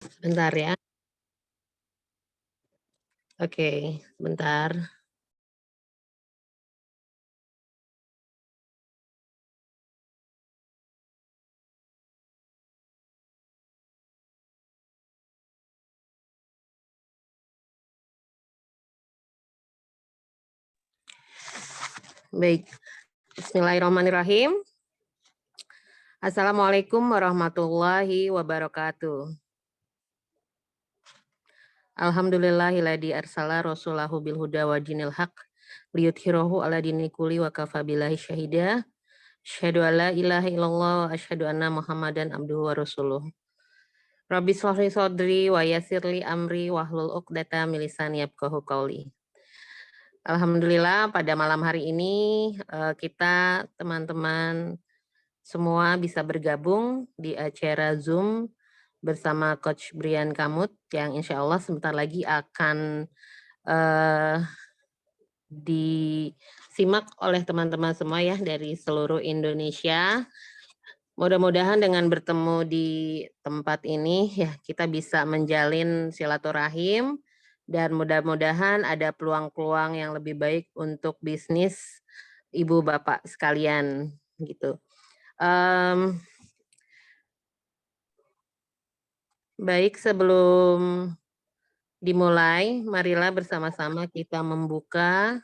Sebentar ya. Oke, sebentar. Baik, bismillahirrahmanirrahim. Assalamualaikum warahmatullahi wabarakatuh. Alhamdulillahilladzi arsala rasulahu bil huda wa dinil haq liyudhhirahu ala dini kulli wa kafa billahi syahida. Asyhadu an la ilaha illallah wa asyhadu anna Muhammadan abduhu wa rasuluh. Rabbi shrahli sadri wa yassirli amri wahlul 'uqdatam min lisani yafqahu qawli. Alhamdulillah pada malam hari ini kita teman-teman semua bisa bergabung di acara Zoom bersama Coach Brian Kamut yang insya Allah sebentar lagi akan disimak oleh teman-teman semua ya dari seluruh Indonesia. Mudah-mudahan dengan bertemu di tempat ini ya kita bisa menjalin silaturahim dan mudah-mudahan ada peluang-peluang yang lebih baik untuk bisnis ibu bapak sekalian gitu. Baik, sebelum dimulai, marilah bersama-sama kita membuka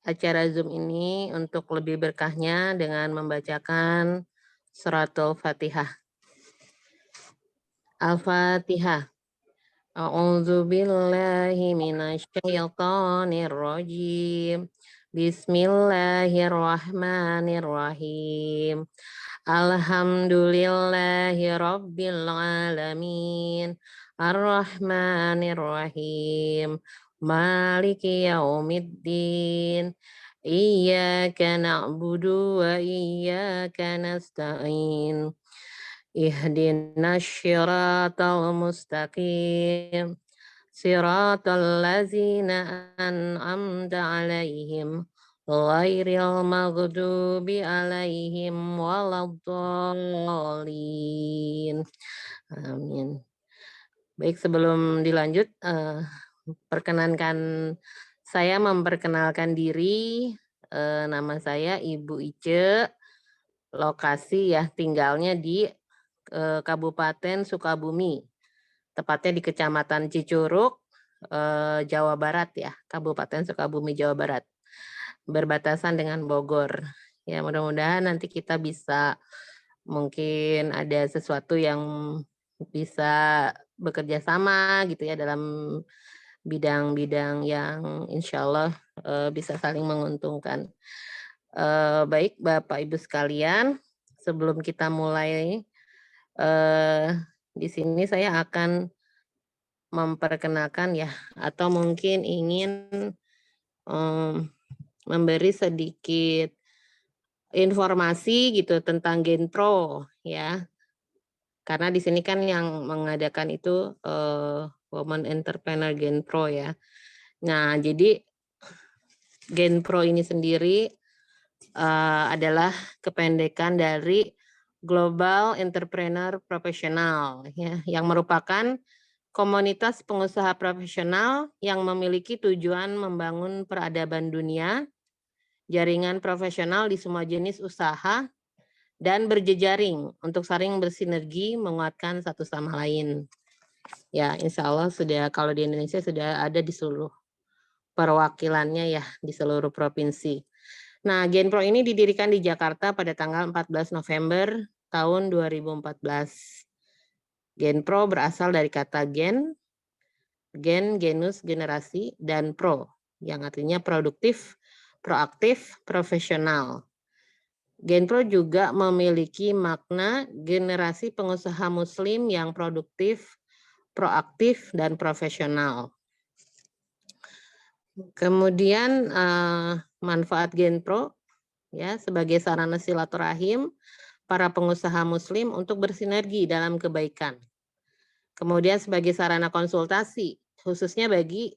acara Zoom ini untuk lebih berkahnya dengan membacakan Suratul Fatihah. Al-Fatihah. A'udzu billahi minasyaitonir rajim. Bismillahirrahmanirrahim. Alhamdulillahi rabbil alamin. Ar-Rahmanir-Rahim. Maliki yaumiddin. Iyyaka na'budu wa iyyaka nasta'in. Ihdinas syiratal mustaqim. Siratal ladzina an'amta 'alaihim ghairil maghdubi 'alaihim waladdallin. Amin. Baik, sebelum dilanjut, perkenankan saya memperkenalkan diri. Nama saya Ibu Ice, lokasi ya tinggalnya di Kabupaten Sukabumi, tepatnya di Kecamatan Cicurug, Jawa Barat ya, Kabupaten Sukabumi, Jawa Barat, berbatasan dengan Bogor. Ya, mudah-mudahan nanti kita bisa mungkin ada sesuatu yang bisa bekerja sama gitu ya dalam bidang-bidang yang insya Allah bisa saling menguntungkan. Baik Bapak Ibu sekalian, sebelum kita mulai di sini saya akan memperkenalkan ya, atau mungkin ingin memberi sedikit informasi gitu tentang Genpro ya. Karena di sini kan yang mengadakan itu Women Entrepreneur Genpro ya. Nah, jadi Genpro ini sendiri adalah kependekan dari Global Entrepreneur Professional ya, yang merupakan komunitas pengusaha profesional yang memiliki tujuan membangun peradaban dunia, jaringan profesional di semua jenis usaha, dan berjejaring untuk saling bersinergi menguatkan satu sama lain. Ya, insya Allah sudah, kalau di Indonesia sudah ada di seluruh perwakilannya ya, di seluruh provinsi. Nah, Genpro ini didirikan di Jakarta pada tanggal 14 November tahun 2014. Genpro berasal dari kata gen, genus, generasi, dan pro, yang artinya produktif, proaktif, profesional. Genpro juga memiliki makna generasi pengusaha muslim yang produktif, proaktif, dan profesional. Kemudian manfaat Genpro ya sebagai sarana silaturahim para pengusaha muslim untuk bersinergi dalam kebaikan. Kemudian sebagai sarana konsultasi khususnya bagi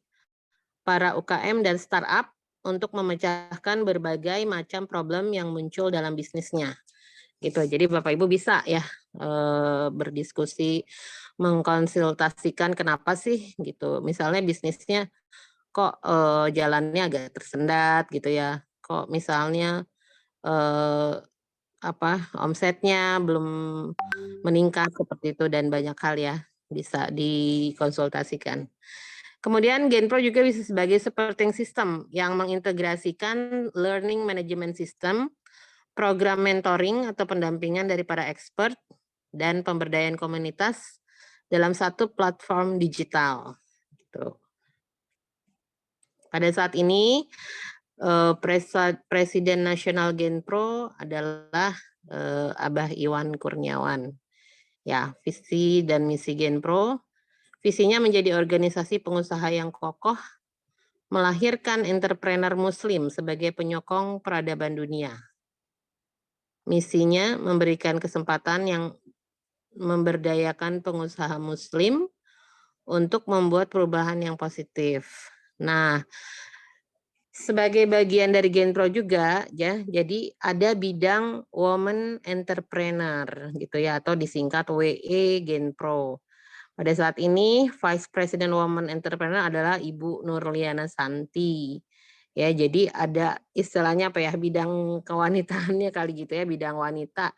para UKM dan startup untuk memecahkan berbagai macam problem yang muncul dalam bisnisnya. Gitu. Jadi Bapak Ibu bisa ya berdiskusi mengkonsultasikan kenapa sih gitu. Misalnya bisnisnya kok jalannya agak tersendat gitu ya. Kok misalnya omsetnya belum meningkat seperti itu dan banyak hal ya bisa dikonsultasikan. Kemudian Genpro juga bisa sebagai supporting system yang mengintegrasikan learning management system, program mentoring atau pendampingan dari para expert, dan pemberdayaan komunitas dalam satu platform digital. Gitu. Pada saat ini, Presiden Nasional Genpro adalah Abah Iwan Kurniawan. Ya, visi dan misi Genpro. Visinya menjadi organisasi pengusaha yang kokoh, melahirkan entrepreneur muslim sebagai penyokong peradaban dunia. Misinya memberikan kesempatan yang memberdayakan pengusaha muslim untuk membuat perubahan yang positif. Nah, sebagai bagian dari Genpro juga ya, jadi ada bidang Women Entrepreneur gitu ya, atau disingkat WE Genpro. Pada saat ini Vice President Women Entrepreneur adalah Ibu Nurliana Santi. Ya, jadi ada istilahnya apa ya, bidang kewanitaannya kali gitu ya, bidang wanita.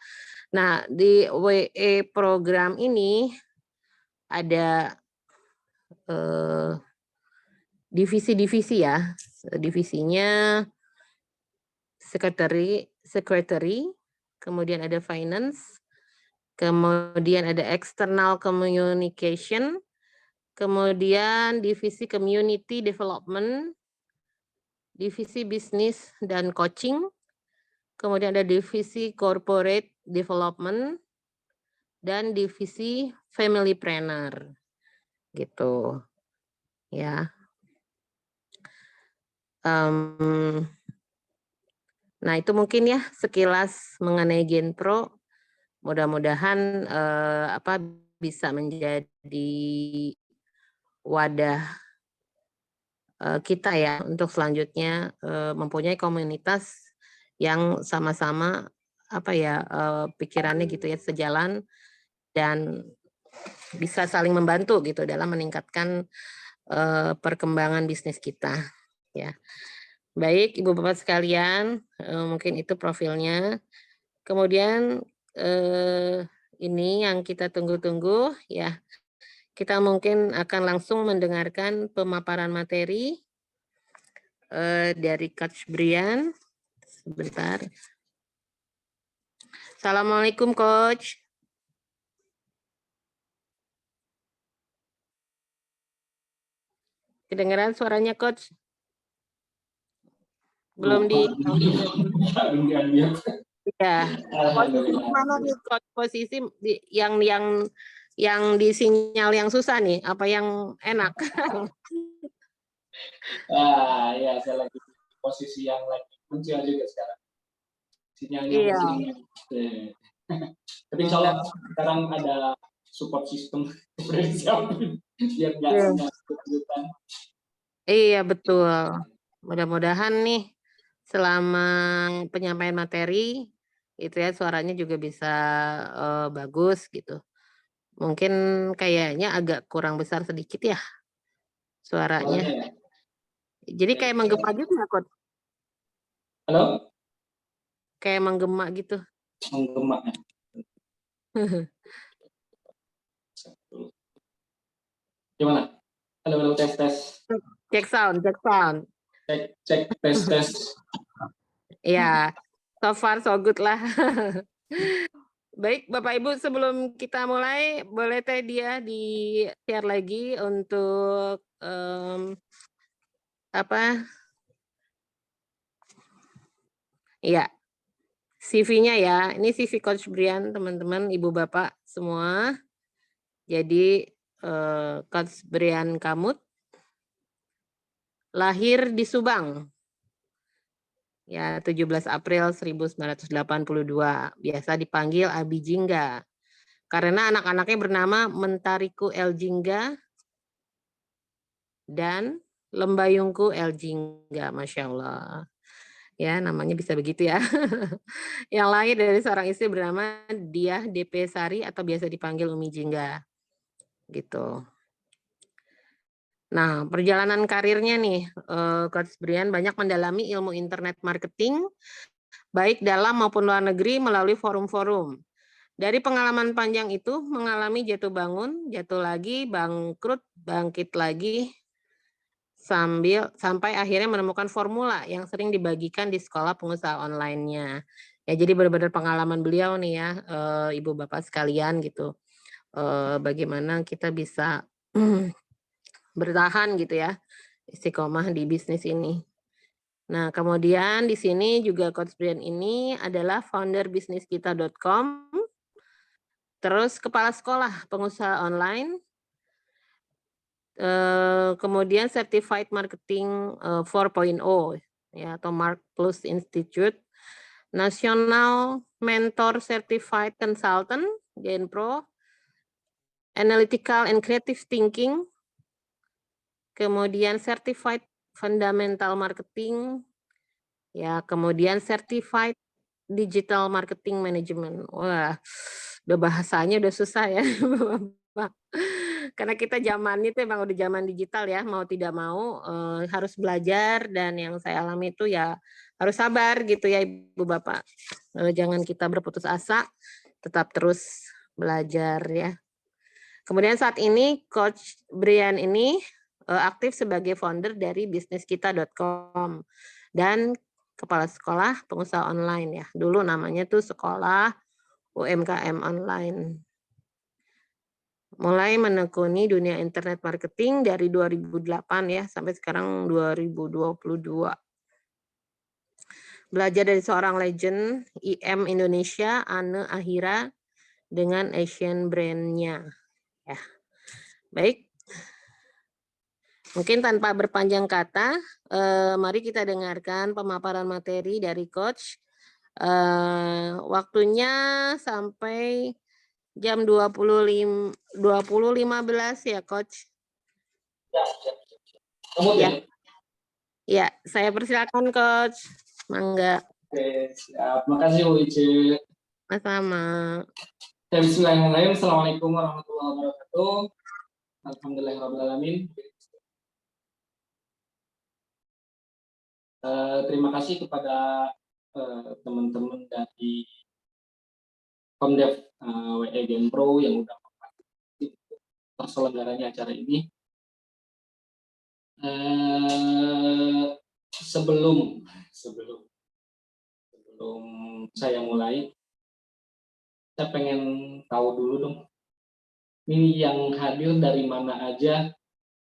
Nah, di WE program ini ada divisi-divisi ya. Divisinya secretary, kemudian ada finance, kemudian ada external communication, kemudian divisi community development, divisi bisnis dan coaching, kemudian ada divisi corporate development, dan divisi family planner. Gitu. Ya. Nah, itu mungkin ya sekilas mengenai Genpro. Mudah-mudahan bisa menjadi wadah kita ya untuk selanjutnya mempunyai komunitas yang sama-sama pikirannya gitu ya sejalan dan bisa saling membantu gitu dalam meningkatkan perkembangan bisnis kita ya. Baik Ibu Bapak sekalian, mungkin itu profilnya. Kemudian ini yang kita tunggu-tunggu ya. Kita mungkin akan langsung mendengarkan pemaparan materi dari Coach Brian. Sebentar. Assalamualaikum Coach. Kedengeran suaranya Coach? Belum di ya. Posisi mana nih Coach? Posisi yang di sinyal yang susah nih, apa yang enak? Ya, saya lagi posisi yang lagi muncul juga sekarang. Sinyalnya iya. Tapi insya Allah sekarang ada support system biar nggak kesulitan. Iya betul. Mudah-mudahan nih selama penyampaian materi itu ya suaranya juga bisa bagus gitu. Mungkin kayaknya agak kurang besar sedikit ya suaranya. Ya. Jadi kayak menggema gitu ya Coach? Halo? Kayak menggema gitu. Menggema. Gimana? Halo, tes. Cek sound. Cek, tes. Ya, so far so good lah. Baik, Bapak Ibu, sebelum kita mulai, boleh teh dia di-share lagi untuk Iya, CV-nya ya. Ini CV Coach Brian, teman-teman, Ibu Bapak semua. Jadi Coach Brian Kamut lahir di Subang. Ya, 17 April 1982. Biasa dipanggil Abi Jingga. Karena anak-anaknya bernama Mentariku El Jingga dan Lembayungku El Jingga. Masya Allah. Ya, namanya bisa begitu ya. Yang lahir dari seorang istri bernama Diah DP Sari atau biasa dipanggil Umi Jingga. gitu. Nah, perjalanan karirnya nih, Coach Brian banyak mendalami ilmu internet marketing, baik dalam maupun luar negeri melalui forum-forum. Dari pengalaman panjang itu, mengalami jatuh bangun, jatuh lagi, bangkrut, bangkit lagi, sampai akhirnya menemukan formula yang sering dibagikan di sekolah pengusaha online-nya. Ya, jadi benar-benar pengalaman beliau nih ya, Ibu Bapak sekalian gitu. Bagaimana kita bisa bertahan gitu ya, istiqomah di bisnis ini. Nah, kemudian di sini juga Coach Brian ini adalah founder bisniskita.com, terus kepala sekolah pengusaha online, kemudian Certified Marketing 4.0 ya, atau Mark Plus Institute, National Mentor Certified Consultant, Genpro, Analytical and Creative Thinking, kemudian Certified Fundamental Marketing, ya, kemudian Certified Digital Marketing Management. Wah, udah bahasanya udah susah ya, Bapak. Karena kita zaman itu emang udah zaman digital ya, mau tidak mau harus belajar, dan yang saya alami itu ya harus sabar gitu ya Ibu Bapak. Jangan kita berputus asa, tetap terus belajar ya. Kemudian saat ini Coach Brian ini aktif sebagai founder dari bisniskita.com dan kepala sekolah pengusaha online ya. Dulu namanya tuh sekolah UMKM online. Mulai menekuni dunia internet marketing dari 2008 ya sampai sekarang 2022. Belajar dari seorang legend IM Indonesia, Anne Ahira, dengan Asian brand-nya. Ya. Baik. Mungkin tanpa berpanjang kata, mari kita dengarkan pemaparan materi dari Coach. Waktunya sampai jam 20.15 ya, Coach. Ya. Ya, saya persilakan Coach. Mangga. Oke, siap. Makasih Bu Ice. Sama-sama. Bismillahirrahmanirrahim. Assalamualaikum warahmatullahi wabarakatuh. Alhamdulillahirrahmanirrahim. Terima kasih kepada teman-teman dari Komdev WE Genpro yang sudah memfasilitasi terselenggaranya acara ini. Sebelum saya mulai, saya pengen tahu dulu dong, ini yang hadir dari mana aja,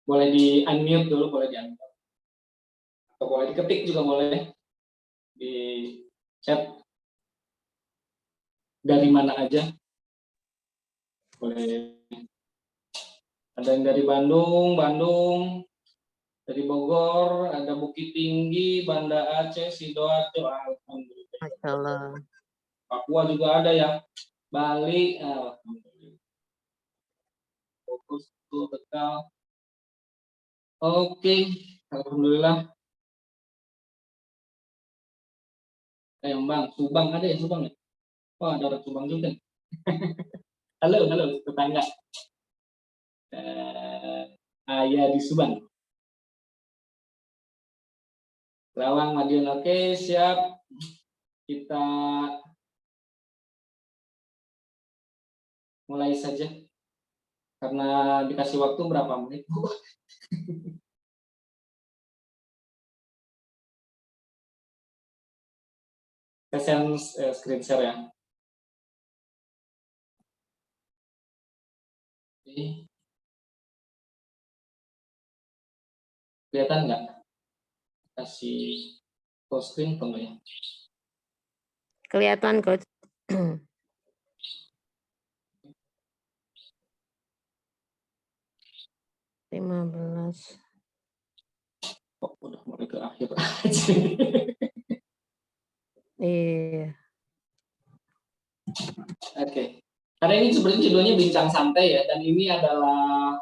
boleh di-unmute dulu, boleh di-unmute. Atau boleh diketik juga boleh di chat. Dari mana aja? Boleh. Ada yang dari Bandung, dari Bogor, ada Bukit Tinggi, Banda Aceh, Sidoarjo, alhamdulillah. Papua juga ada ya, Bali, alhamdulillah. Fokus tuh Tegal. Oke, alhamdulillah. Bang, Subang ada ya, Subang ya? Oh, ada orang Subang juga. Halo, tetangga. Ayah di Subang. Rawang, Madiun, oke, siap. Kita mulai saja. Karena dikasih waktu berapa menit? Saya screen share ya. Kelihatan nggak? Kasih full screen atau enggak ya? Kelihatan, Coach. 15. Oh, udah mulai ke akhir aja. Iya. Oke. Karena ini sebenarnya judulnya Bincang Santai ya, dan ini adalah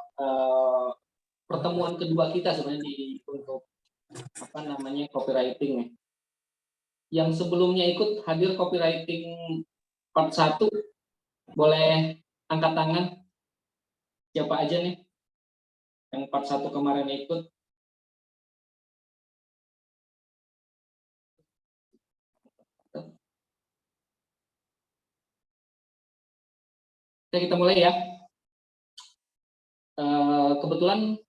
pertemuan kedua kita sebenarnya untuk apa namanya copywriting ya. Yang sebelumnya ikut hadir copywriting part 1 boleh angkat tangan. Siapa aja nih yang part 1 kemarin ikut? Oke, kita mulai ya. Kebetulan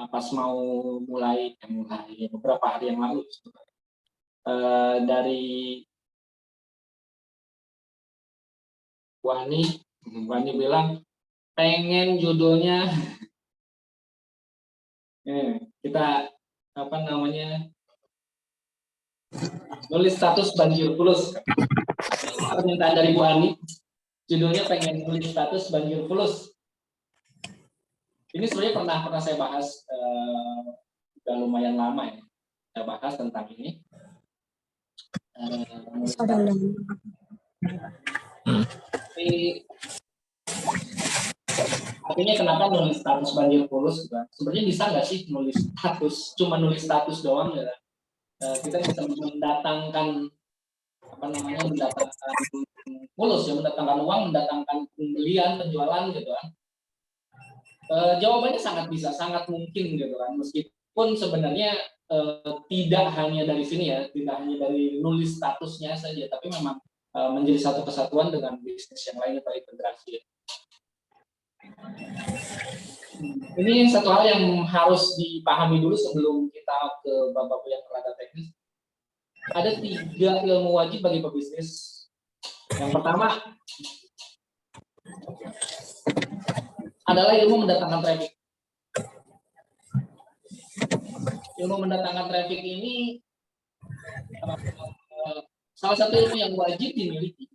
pas mau mulai beberapa hari yang lalu, dari Wani bilang pengen judulnya kita nulis status banjir fulus. Permintaan dari Bu Ani, judulnya pengen nulis status banjir fulus. Ini sebenarnya pernah saya bahas, udah lumayan lama ya, saya bahas tentang ini. Akhirnya kenapa nulis status banjir fulus? Sebenarnya bisa nggak sih nulis status, cuma nulis status doang ya? Kita bisa mendatangkan mendatangkan fulus ya, mendatangkan uang, mendatangkan pembelian, penjualan gitu kan. Jawabannya sangat bisa, sangat mungkin gitu kan, meskipun sebenarnya tidak hanya dari sini ya, tidak hanya dari nulis statusnya saja, tapi memang menjadi satu kesatuan dengan bisnis yang lain atau integrasi. Ini satu hal yang harus dipahami dulu sebelum kita ke babak yang rada teknis. Ada 3 ilmu wajib bagi pebisnis. Yang pertama adalah ilmu mendatangkan traffic. Ilmu mendatangkan traffic ini salah satu ilmu yang wajib dimiliki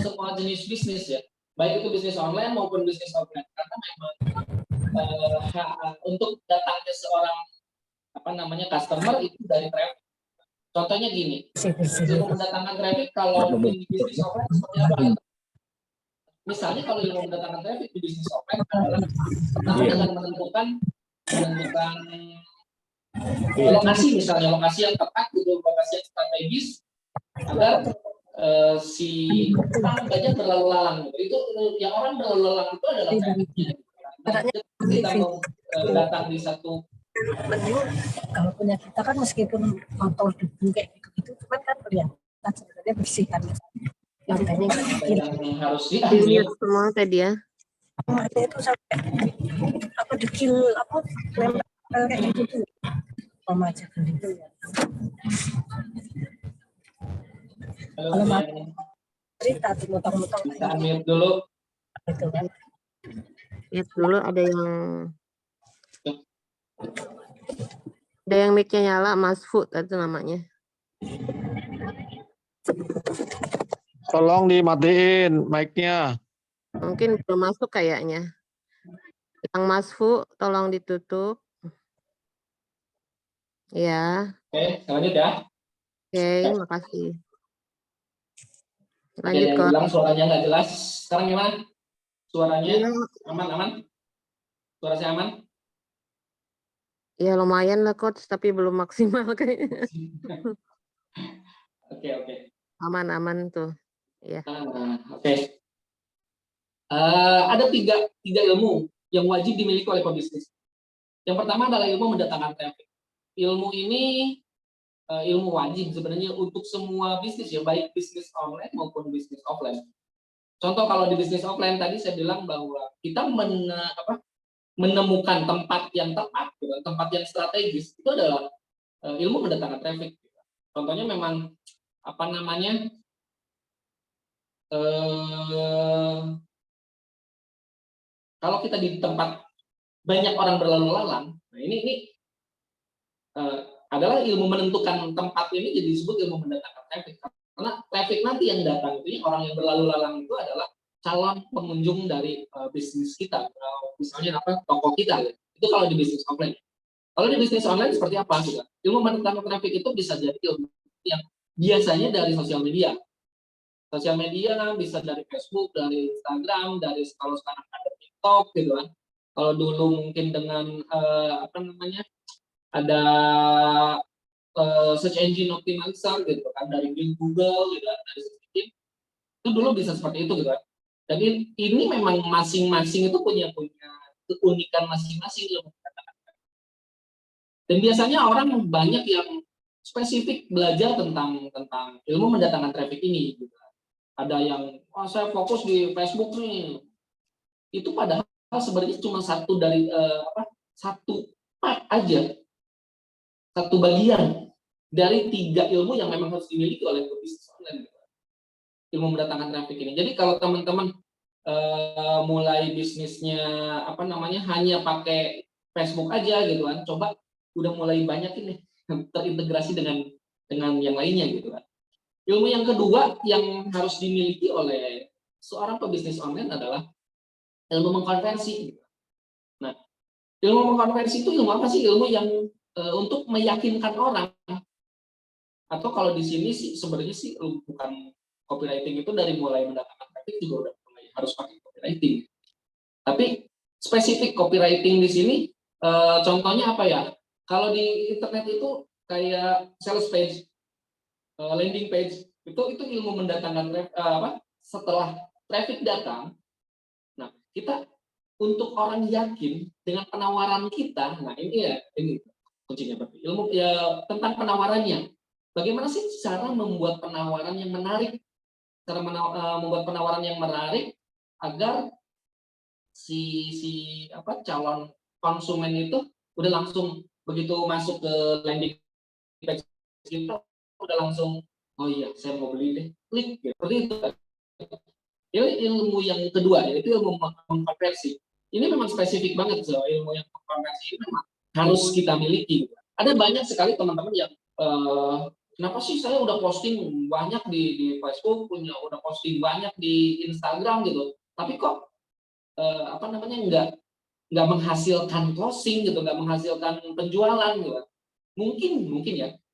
semua jenis bisnis ya, baik itu bisnis online maupun bisnis offline, karena memang untuk datangnya seorang customer itu dari traffic. Contohnya gini, ilmu mendatangkan traffic kalau di bisnis offline seperti apa? Misalnya kalau ilmu mendatangkan traffic di bisnis offline adalah pertama dengan menentukan lokasi, misalnya lokasi yang tepat, gitu, lokasi yang strategis agar si banyak berlalu lalang. Itu yang orang berlalu lalang itu adalah trafficnya. Nah, kita mau datang di satu kalau punya kita kan meskipun kotor debu kayak gitu cuman kan kelihatan sebenarnya bersih kan, lantainya yang harus dilihat semua tadi ya. lantai itu sampai dekil kayak gitu aja gitu ya. Kalau cerita mutang-mutang kita unmute dulu. Itu kan. Lihat dulu ada yang mic-nya nyala, Mas Fu itu namanya. Tolong dimatiin mic-nya. Mungkin belum masuk kayaknya. Yang Mas Fu tolong ditutup. Ya. Oke, lanjut ya. Oke, makasih. Lanjut Lanjut ke. bilang suaranya nggak jelas. Sekarang gimana? Suaranya Iya. aman? Suara saya aman? Ya lumayan lah coach, tapi belum maksimal kayaknya. Oke. Aman tuh. Ya. Oke. Ada tiga ilmu yang wajib dimiliki oleh pebisnis. Yang pertama adalah ilmu mendatangkan traffic. Ilmu ini ilmu wajib sebenarnya untuk semua bisnis ya, baik bisnis online maupun bisnis offline. Contoh kalau di bisnis offline tadi saya bilang bahwa kita menemukan tempat yang tepat, tempat yang strategis, itu adalah ilmu mendatangkan traffic. Contohnya memang kalau kita di tempat banyak orang berlalu lalang, nah ini adalah ilmu menentukan tempat ini jadi disebut ilmu mendatangkan traffic. Karena traffic nanti yang datang itu orang yang berlalu lalang itu adalah calon pengunjung dari bisnis kita, misalnya toko kita. Itu kalau di bisnis offline. Kalau di bisnis online seperti apa juga? Ilmu mendatangkan traffic itu bisa jadi ilmu yang biasanya dari sosial media. Sosial media bisa dari Facebook, dari Instagram, dari kalau sekarang ada TikTok gitu kan. Kalau dulu mungkin dengan ada search engine optimizer gitu kan, dari Google gitu kan, dari search engine. Itu dulu bisa seperti itu gitu kan. Dan ini memang masing-masing itu punya keunikan masing-masing. Dan biasanya orang banyak yang spesifik belajar tentang ilmu mendatangkan traffic ini. Gitu. Ada yang, saya fokus di Facebook nih. Itu padahal sebenarnya cuma satu dari satu part aja, satu bagian dari 3 ilmu yang memang harus dimiliki oleh pebisnis online. Gitu. Ilmu mendatangkan traffic ini. Jadi kalau teman-teman mulai bisnisnya hanya pakai Facebook aja gitu kan, coba udah mulai banyak ini terintegrasi dengan yang lainnya gitu kan. Ilmu yang kedua yang harus dimiliki oleh seorang pebisnis online adalah ilmu mengkonversi. Nah, ilmu mengkonversi itu ilmu apa sih? Ilmu yang untuk meyakinkan orang. Atau kalau di sini sih sebenarnya sih bukan copywriting itu dari mulai mendatangkan traffic juga udah mulai harus pakai copywriting. Tapi spesifik copywriting di sini contohnya apa ya? Kalau di internet itu kayak sales page, landing page, itu ilmu mendatangkan setelah traffic datang. Nah, kita untuk orang yakin dengan penawaran kita, nah ini kuncinya berarti ilmu ya tentang penawarannya. Bagaimana sih cara membuat penawaran yang menarik? Cara membuat penawaran yang menarik agar si calon konsumen itu udah langsung begitu masuk ke landing page kita udah langsung, oh iya saya mau beli deh, klik gitu. Seperti itu. Ini ilmu yang kedua, yaitu ilmu mengkonversi. Ini memang spesifik banget, so ilmu yang mengkonversi ini memang harus kita miliki. Ada banyak sekali teman-teman yang kenapa sih saya udah posting banyak di Facebook, udah posting banyak di Instagram gitu, tapi kok nggak menghasilkan closing gitu, nggak menghasilkan penjualan gitu.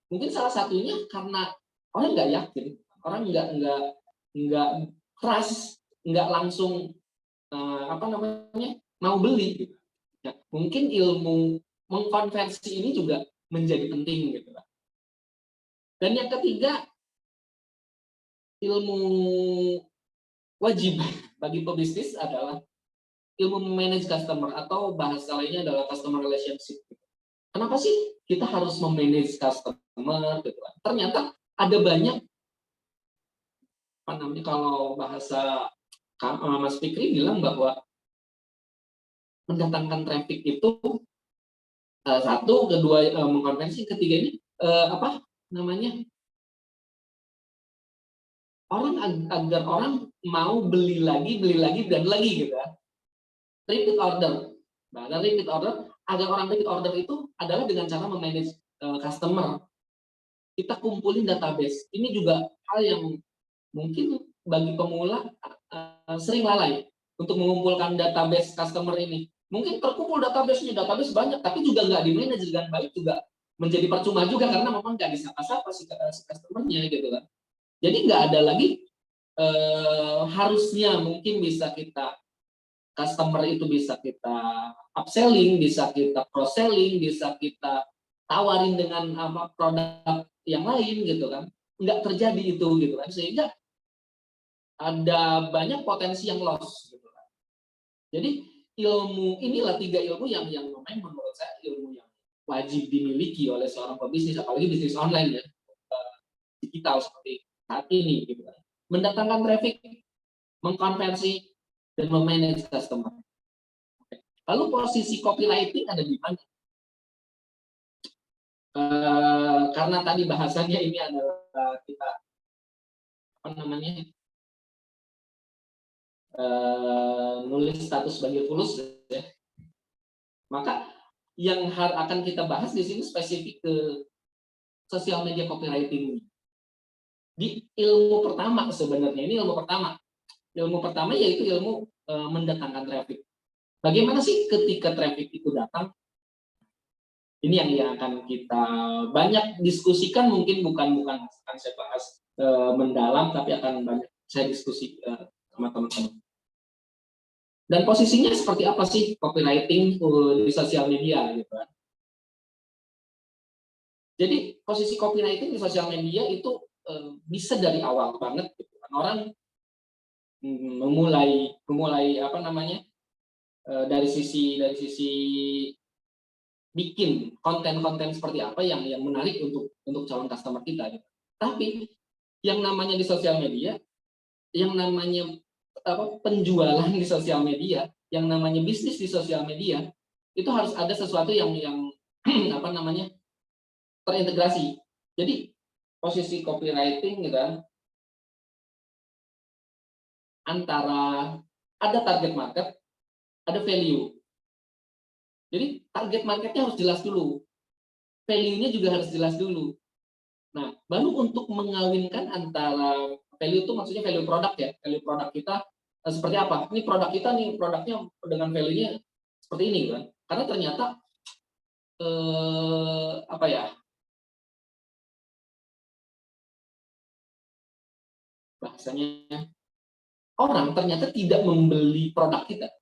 Mungkin salah satunya karena orang nggak yakin, orang nggak trust, nggak langsung mau beli gitu. Ya, mungkin ilmu mengkonversi ini juga menjadi penting gitu. Dan yang ketiga, ilmu wajib bagi pebisnis adalah ilmu manage customer, atau bahasa lainnya adalah customer relationship. Kenapa sih kita harus memanage customer? Gitu. Ternyata ada banyak, kalau bahasa Mas Fikri bilang bahwa mendatangkan traffic itu satu, kedua mengkonversi, ketiga ini agar orang mau beli lagi dan lagi gitu ya. Repeat order. Nah, dan repeat order, agar orang repeat order itu adalah dengan cara memanage customer. Kita kumpulin database. Ini juga hal yang mungkin bagi pemula sering lalai untuk mengumpulkan database customer ini. Mungkin terkumpul database banyak, tapi juga nggak di-manage dengan baik, juga menjadi percuma juga karena memang nggak disapa-sapa si customer-nya gitu kan. Jadi nggak ada lagi harusnya mungkin bisa kita customer itu bisa kita upselling, bisa kita cross selling, bisa kita tawarin dengan produk yang lain gitu kan. Nggak terjadi itu gitu kan, sehingga ada banyak potensi yang loss gitu kan. Jadi inilah 3 ilmu yang memang menurut saya ilmu yang wajib dimiliki oleh seorang pebisnis, apalagi bisnis online ya, digital seperti saat ini gitu kan. Mendatangkan traffic, mengkonversi, dan memanage customer. Lalu posisi copywriting ada di mana? Karena tadi bahasannya ini adalah kita nulis status sebagai fulus ya. Maka yang akan kita bahas di sini spesifik ke sosial media copywriting. Di ilmu pertama sebenarnya, ini ilmu pertama. Ilmu pertama yaitu ilmu mendatangkan traffic. Bagaimana sih ketika traffic itu datang? Ini yang akan kita banyak diskusikan, mungkin bukan akan saya bahas mendalam, tapi akan banyak saya diskusi sama teman-teman. Dan posisinya seperti apa sih copywriting di sosial media gitu kan? Jadi posisi copywriting di sosial media itu bisa dari awal banget gitu kan. Orang memulai apa namanya, dari sisi bikin konten-konten seperti apa yang menarik untuk calon customer kita gitu. Tapi yang namanya di sosial media, yang namanya penjualan di sosial media, yang namanya bisnis di sosial media, itu harus ada sesuatu yang apa namanya, terintegrasi. Jadi posisi copywriting gitu kan, antara ada target market, ada value. Jadi target marketnya harus jelas dulu, value-nya juga harus jelas dulu. Nah, baru untuk mengawinkan antara value itu maksudnya value produk ya, value produk kita seperti apa? Ini produk kita nih, produknya dengan value-nya seperti ini kan? Karena ternyata apa ya? Bahasanya, orang ternyata tidak membeli produk kita,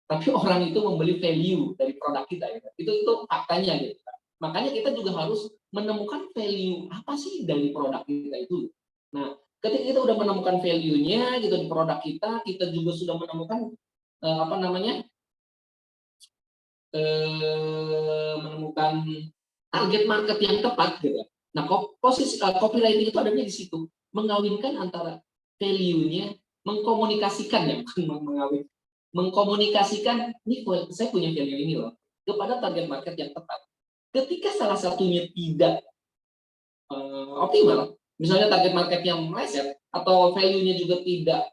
tapi orang itu membeli value dari produk kita ya. Itu faktanya gitu. Makanya kita juga harus menemukan value apa sih dari produk kita itu. Nah, ketika kita udah menemukan value-nya gitu di produk kita, kita juga sudah menemukan apa namanya, menemukan target market yang tepat gitu. Nah, posisi copywriting itu adanya di situ, mengawinkan antara value-nya, mengkomunikasikan ya, mengkomunikasikan ini saya punya value ini loh kepada target market yang tepat. Ketika salah satunya tidak optimal, misalnya target market yang meleset atau value-nya juga tidak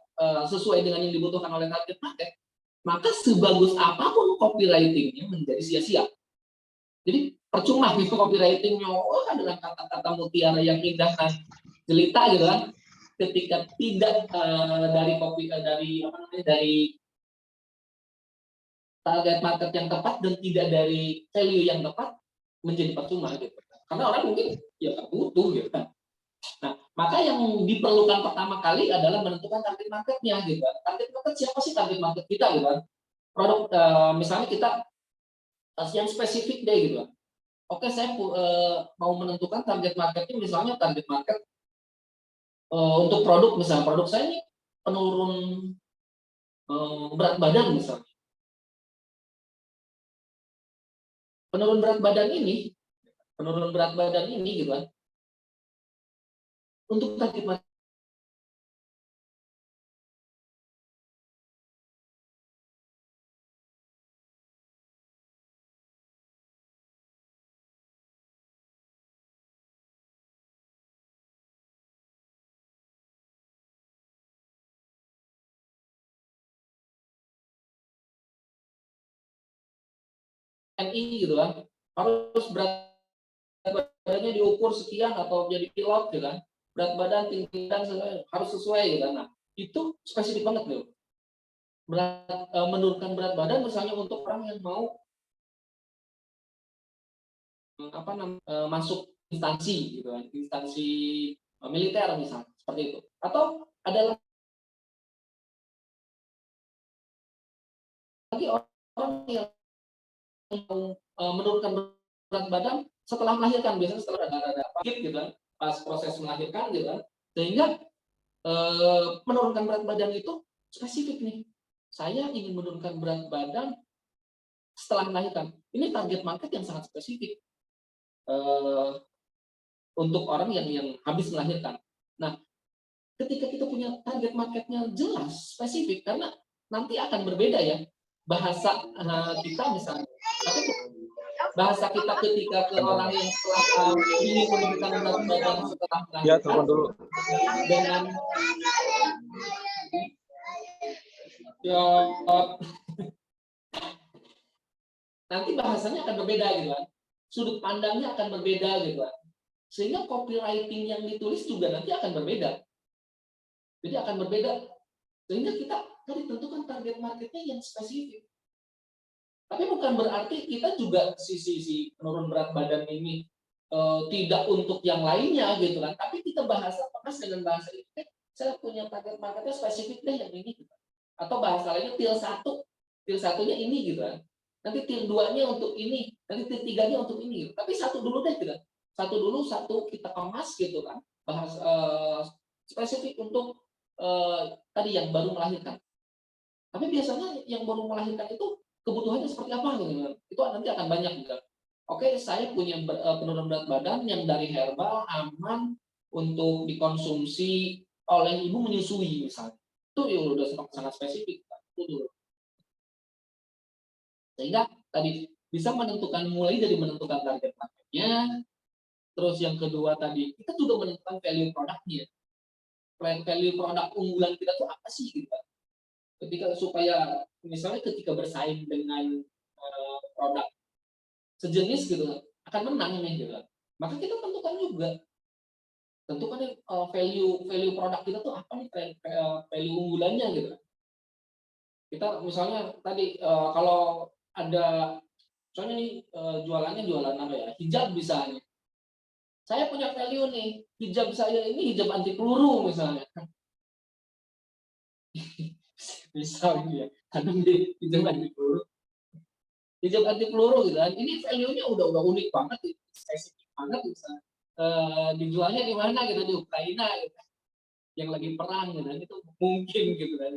sesuai dengan yang dibutuhkan oleh target market, maka sebagus apapun copywriting-nya menjadi sia-sia. Jadi percuma gitu copywriting-nya dengan kata-kata mutiara yang indah dan jelita gitu kan, ketika tidak dari target market yang tepat dan tidak dari value yang tepat, menjadi percuma gitu. Karena orang mungkin ya nggak butuh gitu kan. Nah, maka yang diperlukan pertama kali adalah menentukan target marketnya gitu. Target market siapa sih target market kita gitu kan? Produk misalnya kita yang spesifik deh gitu. Oke, saya mau menentukan target marketnya, misalnya target market untuk produk, misalnya produk saya ini penurun berat badan misalnya. Penurun berat badan ini gitu kan, untuk target market NI gitu kan, harus berat badannya diukur sekian atau jadi pilot gitu kan, berat badan tinggi dan harus sesuai gitu kan. Nah, itu spesifik banget loh. Menurunkan berat badan misalnya untuk orang yang mau masuk instansi gitu kan, instansi militer misalnya seperti itu, atau ada lagi orang yang menurunkan berat badan setelah melahirkan, biasanya setelah ada sakit gitu kan, pas proses melahirkan gitu kan, sehingga menurunkan berat badan itu spesifik nih, saya ingin menurunkan berat badan setelah melahirkan. Ini target market yang sangat spesifik untuk orang yang habis melahirkan. Nah, ketika kita punya target marketnya jelas, spesifik, karena nanti akan berbeda ya bahasa kita misalnya. Tapi bahasa kita ketika ke orang yang setelah ingin menurunkan berat badan setelah melahirkan, Ya, telepon dulu. Dengan ya, nanti bahasanya akan berbeda gitu kan, sudut pandangnya akan berbeda gitu kan, sehingga copywriting yang ditulis juga nanti akan berbeda. Jadi akan berbeda, sehingga kita harus tentukan target marketnya yang spesifik. Tapi bukan berarti kita juga si penurun berat badan ini tidak untuk yang lainnya gitu kan. Tapi kita bahasa dengan bahasa ini, saya punya target marketnya spesifik deh yang ini gitu. Atau bahasa lainnya til satunya ini gitu kan. Nanti til 2-nya untuk ini, nanti til 3-nya untuk ini gitu. Tapi satu dulu deh gitu. Satu kita kemas gitu kan. Bahas spesifik untuk tadi yang baru melahirkan. Tapi biasanya yang baru melahirkan itu kebutuhannya seperti apa gitu kan. Itu nanti akan banyak gitu. Oke, saya punya penurunan berat badan yang dari herbal aman untuk dikonsumsi oleh ibu menyusui misalnya. Itu ya udah sangat spesifik. Itu dulu. Sehingga tadi bisa menentukan mulai dari menentukan target marketnya, terus yang kedua tadi kita juga menentukan value produknya. Value produk unggulan kita tuh apa sih gitu. Ketika supaya misalnya ketika bersaing dengan produk sejenis gitu akan menang nih gitu. Maka kita tentukan value produk kita tuh apa nih value unggulannya gitu. Kita misalnya tadi kalau ada soalnya nih jualan apa ya, hijab misalnya. Saya punya value nih, hijab saya ini hijab anti peluru misalnya. Misalnya ya, kadang di hijab anti peluru. Hijab anti peluru gitu kan. Ini value-nya udah unik banget, spesifik banget bisa. Dijualnya di mana gitu, di Ukraina gitu. Yang lagi perang gitu kan, itu mungkin gitu kan.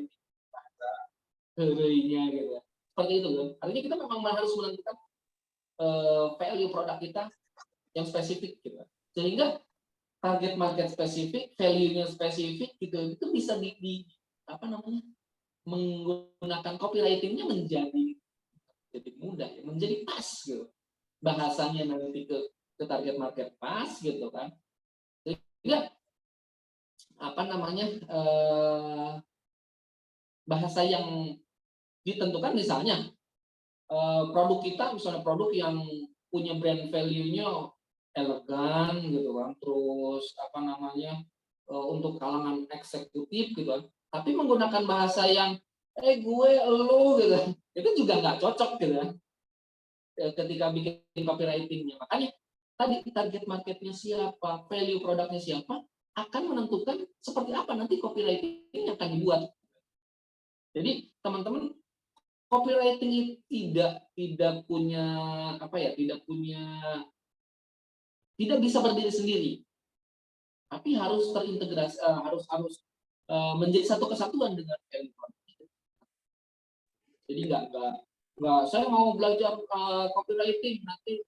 Herinya gitu. Seperti itu kan. Artinya kita memang harus menentukan value produk kita yang spesifik gitu. Sehingga target market spesifik, value-nya spesifik gitu, itu bisa menggunakan copywriting-nya menjadi mudah, ya, menjadi pas gitu. Bahasanya nanti ke target market pas gitu kan. Sehingga bahasa yang ditentukan misalnya produk kita misalnya produk yang punya brand value-nya elegan gitu kan, terus untuk kalangan eksekutif gitu kan, tapi menggunakan bahasa yang gue elu gitu kan, itu juga nggak cocok gitu kan ketika bikin copywriting-nya. Makanya tadi target marketnya siapa, value produknya siapa, akan menentukan seperti apa nanti copywriting yang akan dibuat. Jadi teman-teman, copywriting tidak punya tidak bisa berdiri sendiri, tapi harus terintegrasi, harus menjadi satu kesatuan dengan value product. Jadi nggak saya mau belajar copywriting nanti,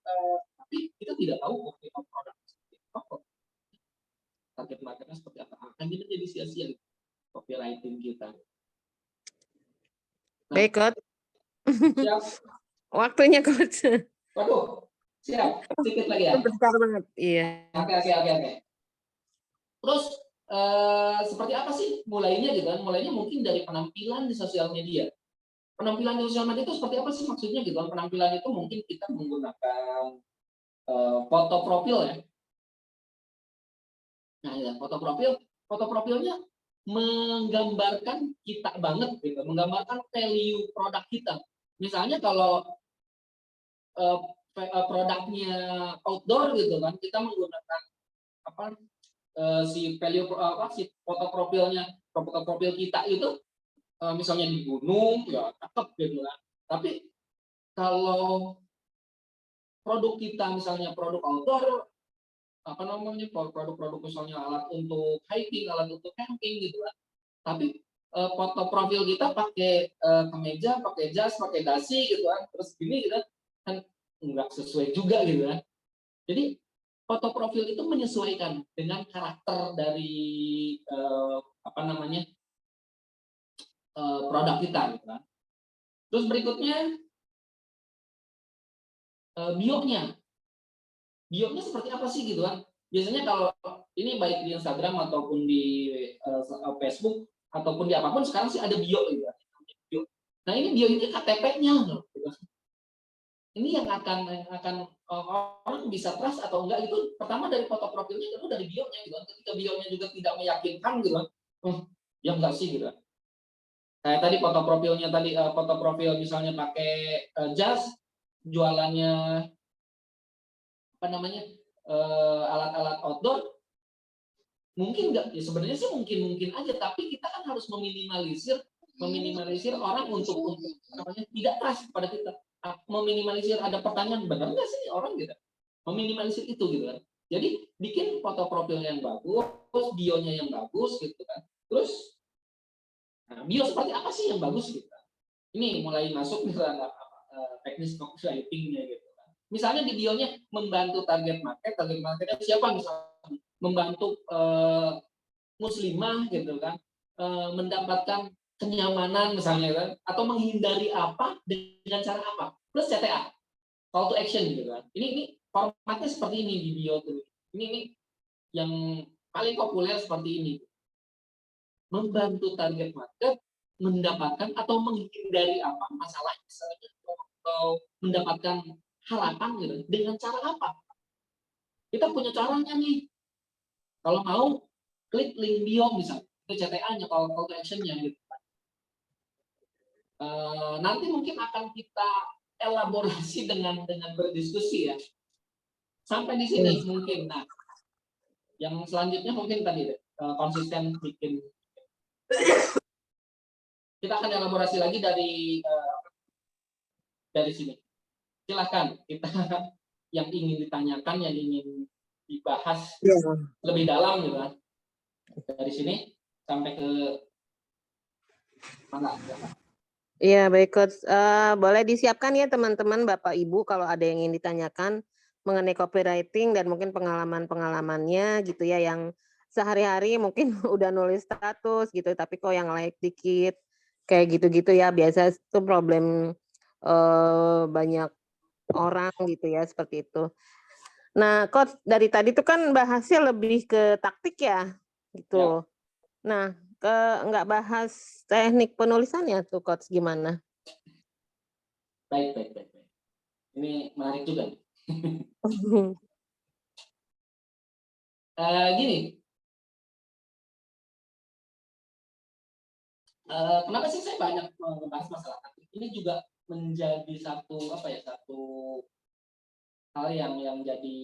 tapi kita tidak tahu produk seperti apa, target marketnya seperti apa, akan jadi sia-sia copywriting kita. Nah, baik, Coach. Siap. Waktunya, Coach. Waduh, siap. Sedikit lagi ya. Besar banget. Iya. Oke. Terus seperti apa sih mulainya gitu kan? Mulainya mungkin dari penampilan di sosial media. Penampilan di sosial media itu seperti apa sih maksudnya gitu kan? Penampilan itu mungkin kita menggunakan foto profil ya. Nah, ya, foto profilnya menggambarkan kita banget gitu, menggambarkan value produk kita. Misalnya kalau produknya outdoor gitu kan, kita menggunakan si foto profil kita itu misalnya di gunung ya cakep gitu kan. Tapi kalau produk kita misalnya produk outdoor, produk misalnya alat untuk hiking, alat untuk camping gitu kan. Tapi foto profil kita pakai kemeja, pakai jas, pakai dasi gitu kan, terus gini gitu kan nggak sesuai juga gitu kan. Jadi foto profil itu menyesuaikan dengan karakter dari produk kita gitu kan. Terus berikutnya bio-nya seperti apa sih gitu kan. Biasanya kalau ini baik di Instagram ataupun di Facebook ataupun di apapun sekarang sih ada bio gitu kan. Nah ini bio ini KTP-nya gitu. Ini yang akan orang bisa trust atau enggak itu pertama dari foto profilnya, kedua dari bio-nya gitu kan. Ketika bio-nya juga tidak meyakinkan gitu kan, ya enggak sih gitu kan. Kayak tadi foto profil misalnya pakai jas, jualannya alat-alat outdoor, mungkin enggak ya, sebenarnya sih mungkin aja, tapi kita kan harus meminimalisir orang untuk tidak trust pada kita, meminimalisir ada pertanyaan benar nggak sih orang gitu, meminimalisir itu gitu kan. Jadi bikin foto profil yang bagus, bio-nya yang bagus gitu kan, terus Nah, bio seperti apa sih yang bagus gitu. Ini mulai masuk misalnya teknis copywriting-nya gitu kan. Misalnya di bionya membantu target marketnya siapa misalnya? Membantu muslimah gitu kan, mendapatkan kenyamanan misalnya kan, atau menghindari apa dengan cara apa, plus CTA, call to action gitu kan. Ini formatnya seperti ini di bio tuh. Ini yang paling populer seperti ini. Membantu target market mendapatkan atau menghindari apa masalah misalnya, atau mendapatkan harapan gitu dengan cara apa? Kita punya caranya nih. Kalau mau klik link bio misalnya, itu CTA-nya, call to action-nya gitu. Nanti mungkin akan kita elaborasi dengan berdiskusi ya. Sampai di sini mungkin. Nah, yang selanjutnya mungkin tadi konsisten bikin. Kita akan elaborasi lagi dari sini. Silahkan kita yang ingin ditanyakan, yang ingin dibahas lebih dalam gitu kan. Dari sini sampai ke mana? Iya, baik Coach. Boleh disiapkan ya teman-teman, Bapak Ibu, kalau ada yang ingin ditanyakan mengenai copywriting dan mungkin pengalaman-pengalamannya gitu ya, yang sehari-hari mungkin udah nulis status gitu, tapi kok yang like dikit, kayak gitu-gitu ya. Biasa itu problem banyak orang gitu ya, seperti itu. Nah, Coach, dari tadi tuh kan bahasnya lebih ke taktik ya, gitu. Nah, nggak bahas teknik penulisannya tuh, Coach, gimana? Baik. Ini menarik juga. Gini, kenapa sih saya banyak membahas masalah taktik? Ini juga menjadi satu hal yang jadi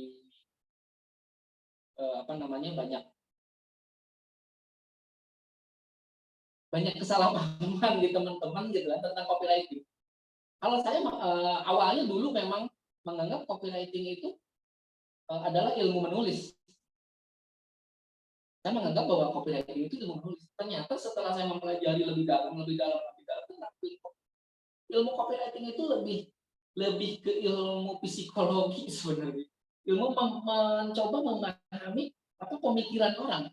banyak kesalahpahaman di teman-teman gitu kan tentang copywriting. Kalau saya awalnya dulu memang menganggap copywriting itu adalah ilmu menulis. Saya menganggap bahwa copywriting itu ilmu menulis. Ternyata setelah saya mempelajari lebih dalam, ilmu copywriting itu lebih ke ilmu psikologi sebenarnya. Ilmu mencoba memahami apa pemikiran orang.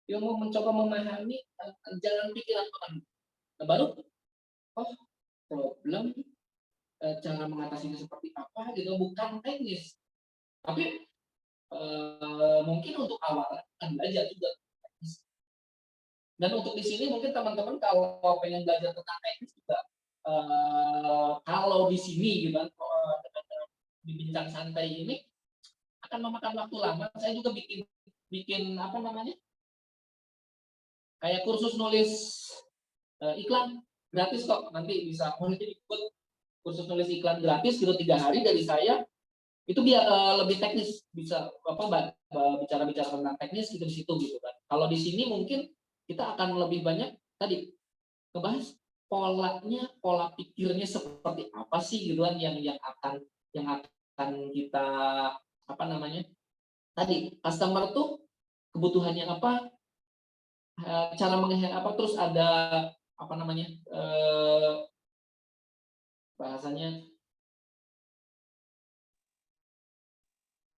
Ilmu mencoba memahami jalan pikiran orang. Nah, baru problem cara mengatasinya seperti apa gitu, bukan teknis. Tapi mungkin untuk awal kan belajar juga. Dan untuk di sini mungkin teman-teman kalau pengen belajar tentang teknis juga, kalau di sini gitu kan, di bincang santai ini akan memakan waktu lama. Saya juga bikin apa namanya, kayak kursus nulis iklan gratis kok, nanti bisa ikut kursus nulis iklan gratis gitu 3 hari dari saya. Itu biar lebih teknis, bisa bicara tentang teknis gitu di situ gitu kan. Kalau di sini mungkin kita akan lebih banyak tadi ngebahas pola pikirnya seperti apa sih gitu kan, yang akan kita apa namanya tadi, customer tuh kebutuhannya apa, cara menghandle apa, terus ada apa namanya bahasanya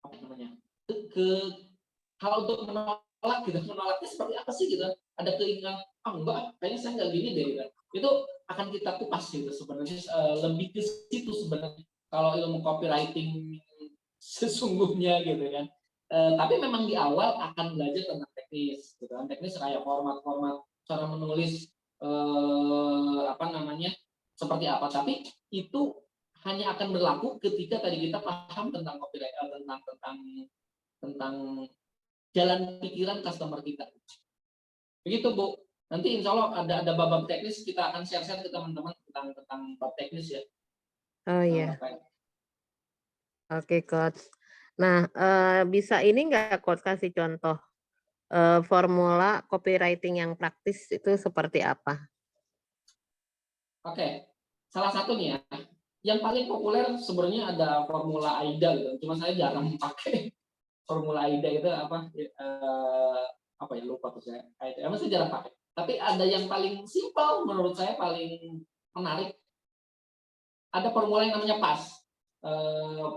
apa namanya hal untuk menolak gitu, menolaknya seperti apa sih gitu, ada keinginan enggak, kayaknya saya nggak gini deh gitu. Itu akan kita kupas gitu sebenarnya, lebih ke situ sebenarnya kalau ilmu copywriting sesungguhnya gitu kan. Tapi memang di awal akan belajar tentang teknis gitu kan, teknis kayak format cara menulis apa namanya seperti apa, tapi itu hanya akan berlaku ketika tadi kita paham tentang copywriting, tentang jalan pikiran customer kita. Begitu Bu. Nanti insya Allah ada bab teknis, kita akan share ke teman-teman tentang bab teknis ya. Oh iya. Oke, Coach. Nah, bisa ini nggak Coach kasih contoh formula copywriting yang praktis itu seperti apa? Oke, salah satu nih ya, yang paling populer sebenarnya ada formula AIDA gitu. Cuma saya jarang pakai formula AIDA itu apa ya lupa tuh saya. AIDA, emang saya jarang pakai. Tapi ada yang paling simpel, menurut saya paling menarik. Ada formula yang namanya PAS,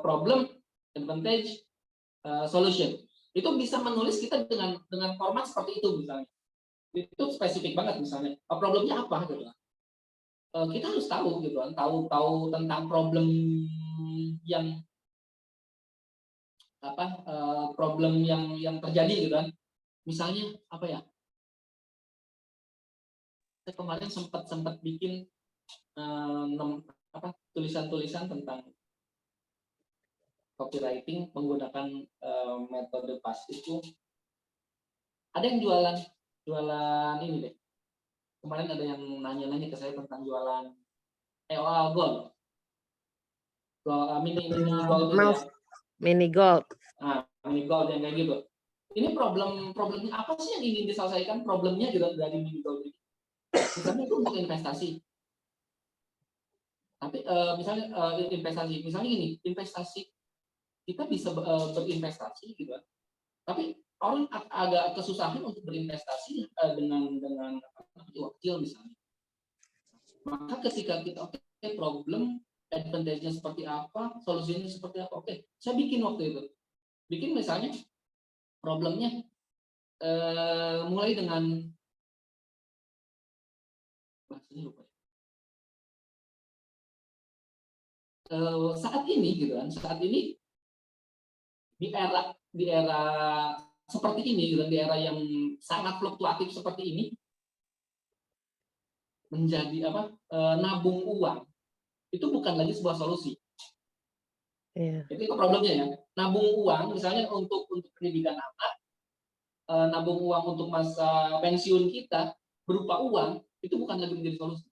problem, advantage, solution. Itu bisa menulis kita dengan format seperti itu misalnya. Itu spesifik banget misalnya. Problemnya apa gitu. Kita harus tahu gitu kan, tahu tentang problem yang problem yang terjadi gitu kan. Misalnya apa ya? Saya kemarin sempat bikin tulisan-tulisan tentang copywriting menggunakan metode PAS itu. Ada yang jualan ini deh. Kemarin ada yang nanya-nanya ke saya tentang jualan EOL Gold. Mini gold itu ya. Mini gold. Nah, mini gold yang kayak gitu. Ini problemnya apa sih yang ingin diselesaikan? Problemnya juga dari mini gold ini. Misalnya itu untuk investasi. Tapi misalnya gini, investasi kita bisa berinvestasi gitu. Tapi orang agak kesusahan untuk berinvestasi dengan wakil misalnya. Maka ketika kita problem, advantage-nya seperti apa, solusinya seperti apa, saya bikin waktu itu. Bikin misalnya problemnya mulai dengan bahasanya lupa. Saat ini gitu kan, di era seperti ini gitu, di era yang sangat fluktuatif seperti ini, menjadi nabung uang itu bukan lagi sebuah solusi. Itu problemnya ya. Nabung uang misalnya untuk pendidikan anak, nabung uang untuk masa pensiun kita berupa uang itu bukan lagi menjadi solusi.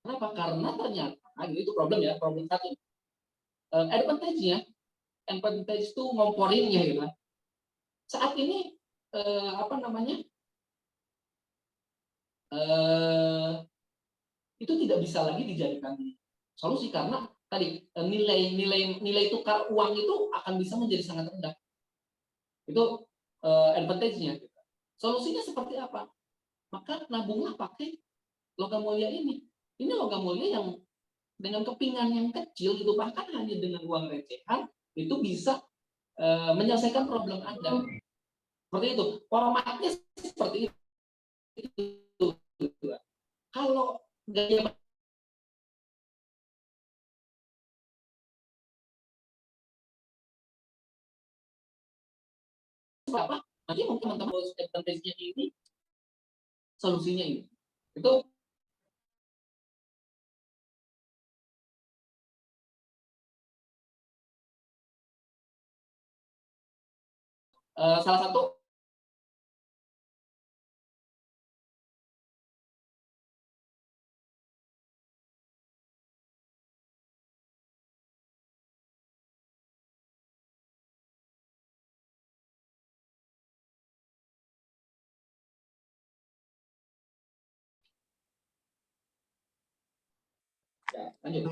Kenapa? Karena ternyata itu problem satu. Advantage itu ngomporinnya gitu. Saat ini itu tidak bisa lagi dijadikan solusi karena tadi nilai tukar uang itu akan bisa menjadi sangat rendah. Itu advantage-nya. Solusinya seperti apa? Maka nabunglah pakai logam mulia ini. Ini logam mulia yang dengan kepingan yang kecil itu, bahkan hanya dengan uang recehan itu bisa menyelesaikan problem Anda. Seperti itu. Formatnya seperti itu. Kalau gaya apa? Nanti mungkin teman-teman advantage-nya ini, solusinya ini. Itu salah satu lanjut.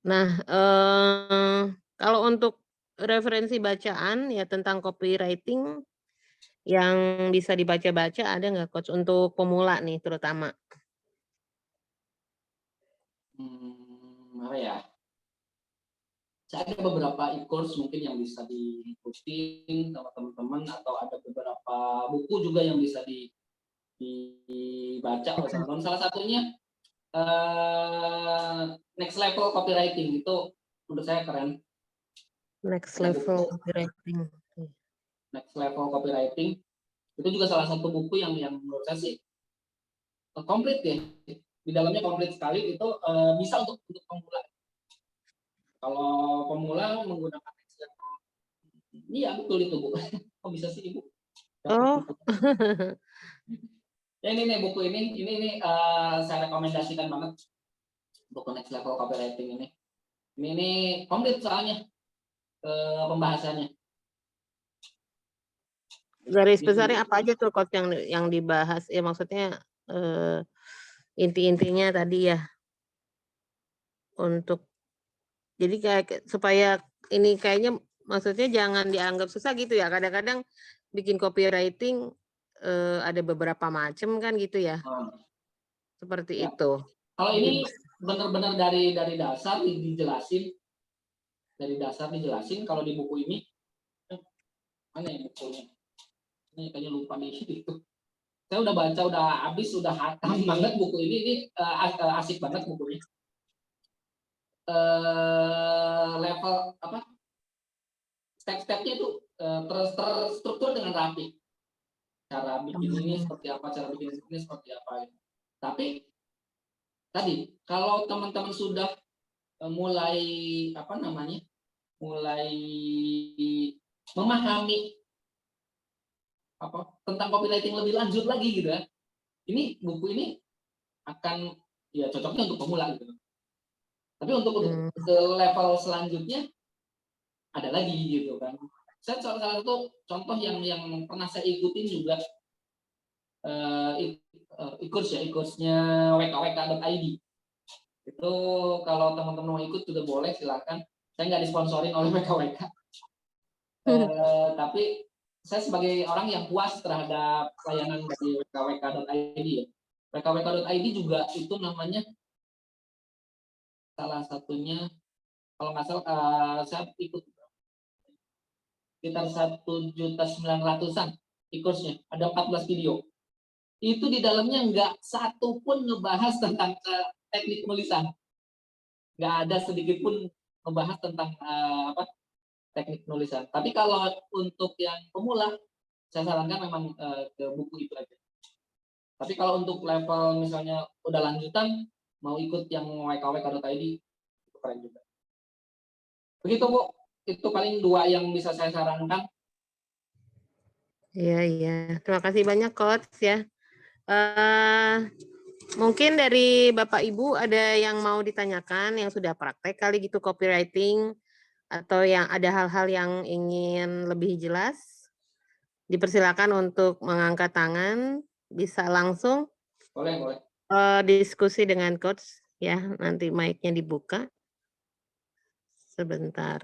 Nah, kalau untuk referensi bacaan ya tentang copywriting yang bisa dibaca-baca ada nggak Coach untuk pemula nih terutama? Apa ya? Saya ada beberapa e-course mungkin yang bisa diikuti sama teman-teman, atau ada beberapa buku juga yang bisa dibaca oleh teman-teman. Salah satunya Next Level Copywriting, itu menurut saya keren. Next Level Copywriting. Next Level Copywriting itu juga salah satu buku yang menurut saya sih komplit ya. Di dalamnya komplit sekali, itu bisa untuk pemula. Kalau pemula menggunakan Next Level, iya betul itu Bu. Kok bisa sih Ibu? Oh. Ya ini nih buku ini saya rekomendasikan banget, buku Next Level Copywriting ini. Ini komplit soalnya pembahasannya. Garis besarnya apa aja tuh Coach yang dibahas? Ya maksudnya inti-intinya tadi ya. Untuk jadi kayak supaya ini kayaknya maksudnya jangan dianggap susah gitu ya. Kadang-kadang bikin copywriting ada beberapa macam kan gitu ya, Nah, seperti ya. itu. Kalau Jadi ini benar-benar dari dasar dijelasin, kalau di buku ini mana ya bukunya? Ini kayaknya lupa nih itu. Saya udah baca, udah habis, udah hatam banget buku ini. Ini asik banget bukunya. Level apa? Step-stepnya itu terstruktur dengan rapi. Cara bikin ini seperti apa, cara bikin ini seperti apa. Tapi tadi kalau teman-teman sudah mulai apa namanya, mulai memahami apa tentang copywriting lebih lanjut lagi gitu ya, ini buku ini akan ya cocoknya untuk pemula gitu. Tapi untuk ke level selanjutnya ada lagi gitu kan. Saya salah satu contoh yang pernah saya ikutin juga e-course-nya wkwk.id. Itu kalau teman-teman mau ikut juga boleh, silakan. Saya nggak disponsorin oleh WKWK. Tapi saya sebagai orang yang puas terhadap layanan dari wkwk.id ya. wkwk.id juga itu namanya salah satunya, kalau nggak salah saya ikut sekitar 1.900.000-an e-course-nya, ada 14 video. Itu di dalamnya nggak satu pun ngebahas tentang teknik penulisan, nggak ada sedikit pun ngebahas tentang teknik penulisan. Tapi kalau untuk yang pemula, saya sarankan memang ke buku itu aja. Tapi kalau untuk level misalnya udah lanjutan, mau ikut yang wkwk.id, itu keren juga. Begitu Bu, itu paling 2 yang bisa saya sarankan. Iya. Terima kasih banyak Coach ya. Mungkin dari Bapak Ibu ada yang mau ditanyakan yang sudah praktek kali gitu copywriting, atau yang ada hal-hal yang ingin lebih jelas, dipersilakan untuk mengangkat tangan, bisa langsung Boleh. diskusi dengan Coach ya, nanti mic-nya dibuka. Sebentar.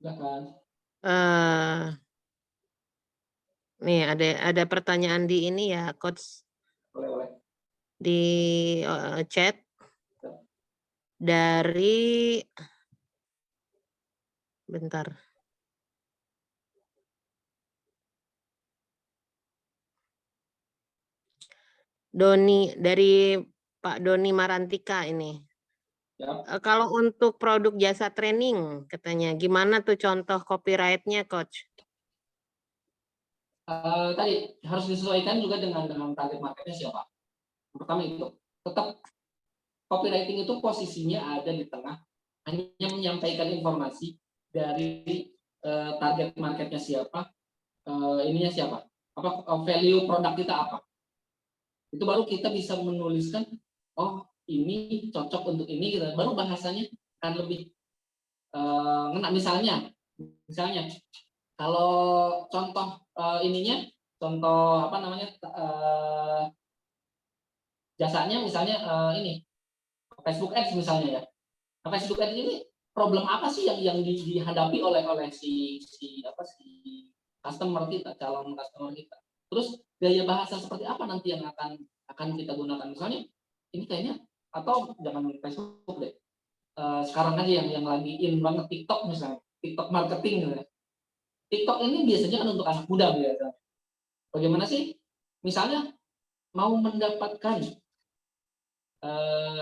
Silakan. Nih ada pertanyaan di ini ya Coach, Boleh. di chat dari bentar. Doni, dari Pak Doni Marantika ini. Ya. Kalau untuk produk jasa training, katanya gimana tuh contoh copyright-nya, Coach? Tadi harus disesuaikan juga dengan target marketnya siapa. Pertama itu, tetap copywriting itu posisinya ada di tengah, hanya menyampaikan informasi dari target marketnya siapa, ininya siapa, apa value produk kita apa. Itu baru kita bisa menuliskan, oh ini cocok untuk ini, gitu. Baru bahasanya akan lebih ngena. Misalnya kalau contoh ininya, contoh apa namanya, jasanya misalnya ini Facebook Ads misalnya ya. Nah, Facebook Ads ini problem apa sih yang dihadapi oleh si customer kita, calon customer kita. Terus gaya bahasa seperti apa nanti yang akan kita gunakan. Misalnya ini kayaknya, atau jangan Facebook deh. Sekarang aja yang lagi in banget TikTok misalnya, TikTok marketing gitu ya. TikTok ini biasanya kan untuk anak muda biasanya. Bagaimana sih misalnya mau mendapatkan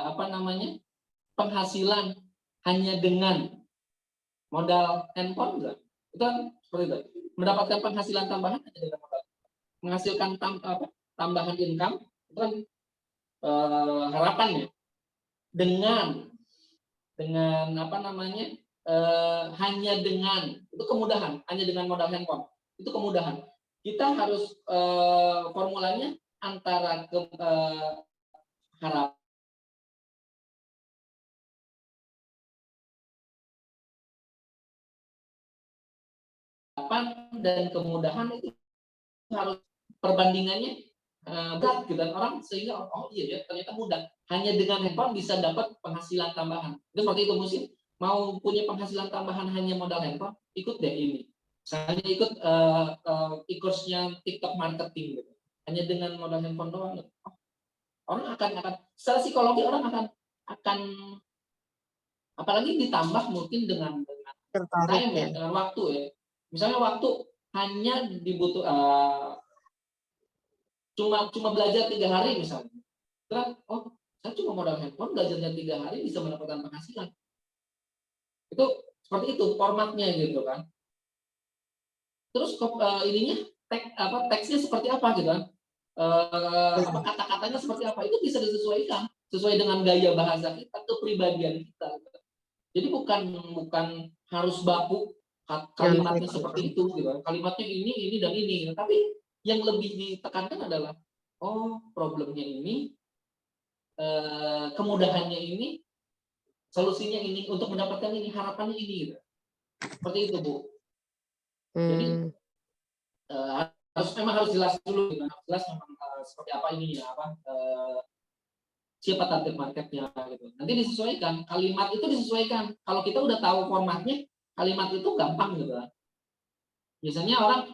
apa namanya, penghasilan hanya dengan modal handphone enggak? Itu kan seperti itu. Mendapatkan penghasilan tambahan hanya dengan modal. Menghasilkan tambahan income itu kan harapannya dengan apa namanya, hanya dengan itu kemudahan, hanya dengan modal handphone itu kemudahan. Kita harus formulanya antara harapan dan kemudahan, itu harus perbandingannya berat gitu, dan orang sehingga oh iya ya ternyata mudah, hanya dengan handphone bisa dapat penghasilan tambahan. Itu seperti itu, mesti mau punya penghasilan tambahan hanya modal handphone, ikut deh ini. Misalnya ikut e-course-nya TikTok marketing gitu. Hanya dengan modal handphone doang. Orang akan secara psikologi orang akan apalagi ditambah mungkin dengan Tertarik time ya, ya. dengan waktu ya. Misalnya waktu hanya dibutuh cuma belajar 3 hari misalnya. Terus, oh saya cuma modal handphone, belajarnya 3 hari bisa mendapatkan penghasilan. Itu seperti itu formatnya gitu kan. Terus ininya teksnya seperti apa gitu kan. Kata-katanya seperti apa itu bisa disesuaikan sesuai dengan gaya bahasa kita, kepribadian kita. Jadi bukan harus baku kalimatnya seperti itu gitu. Kalimatnya ini dan ini. Tapi yang lebih ditekankan adalah problemnya ini, kemudahannya ini, solusinya ini, untuk mendapatkan ini, harapannya ini gitu. Seperti itu, Bu. Jadi memang harus jelas dulu gitu. Harus jelas memang seperti apa ini ya, siapa target marketnya gitu. Nanti disesuaikan, kalimat itu disesuaikan. Kalau kita udah tahu formatnya, kalimat itu gampang gitu. Biasanya orang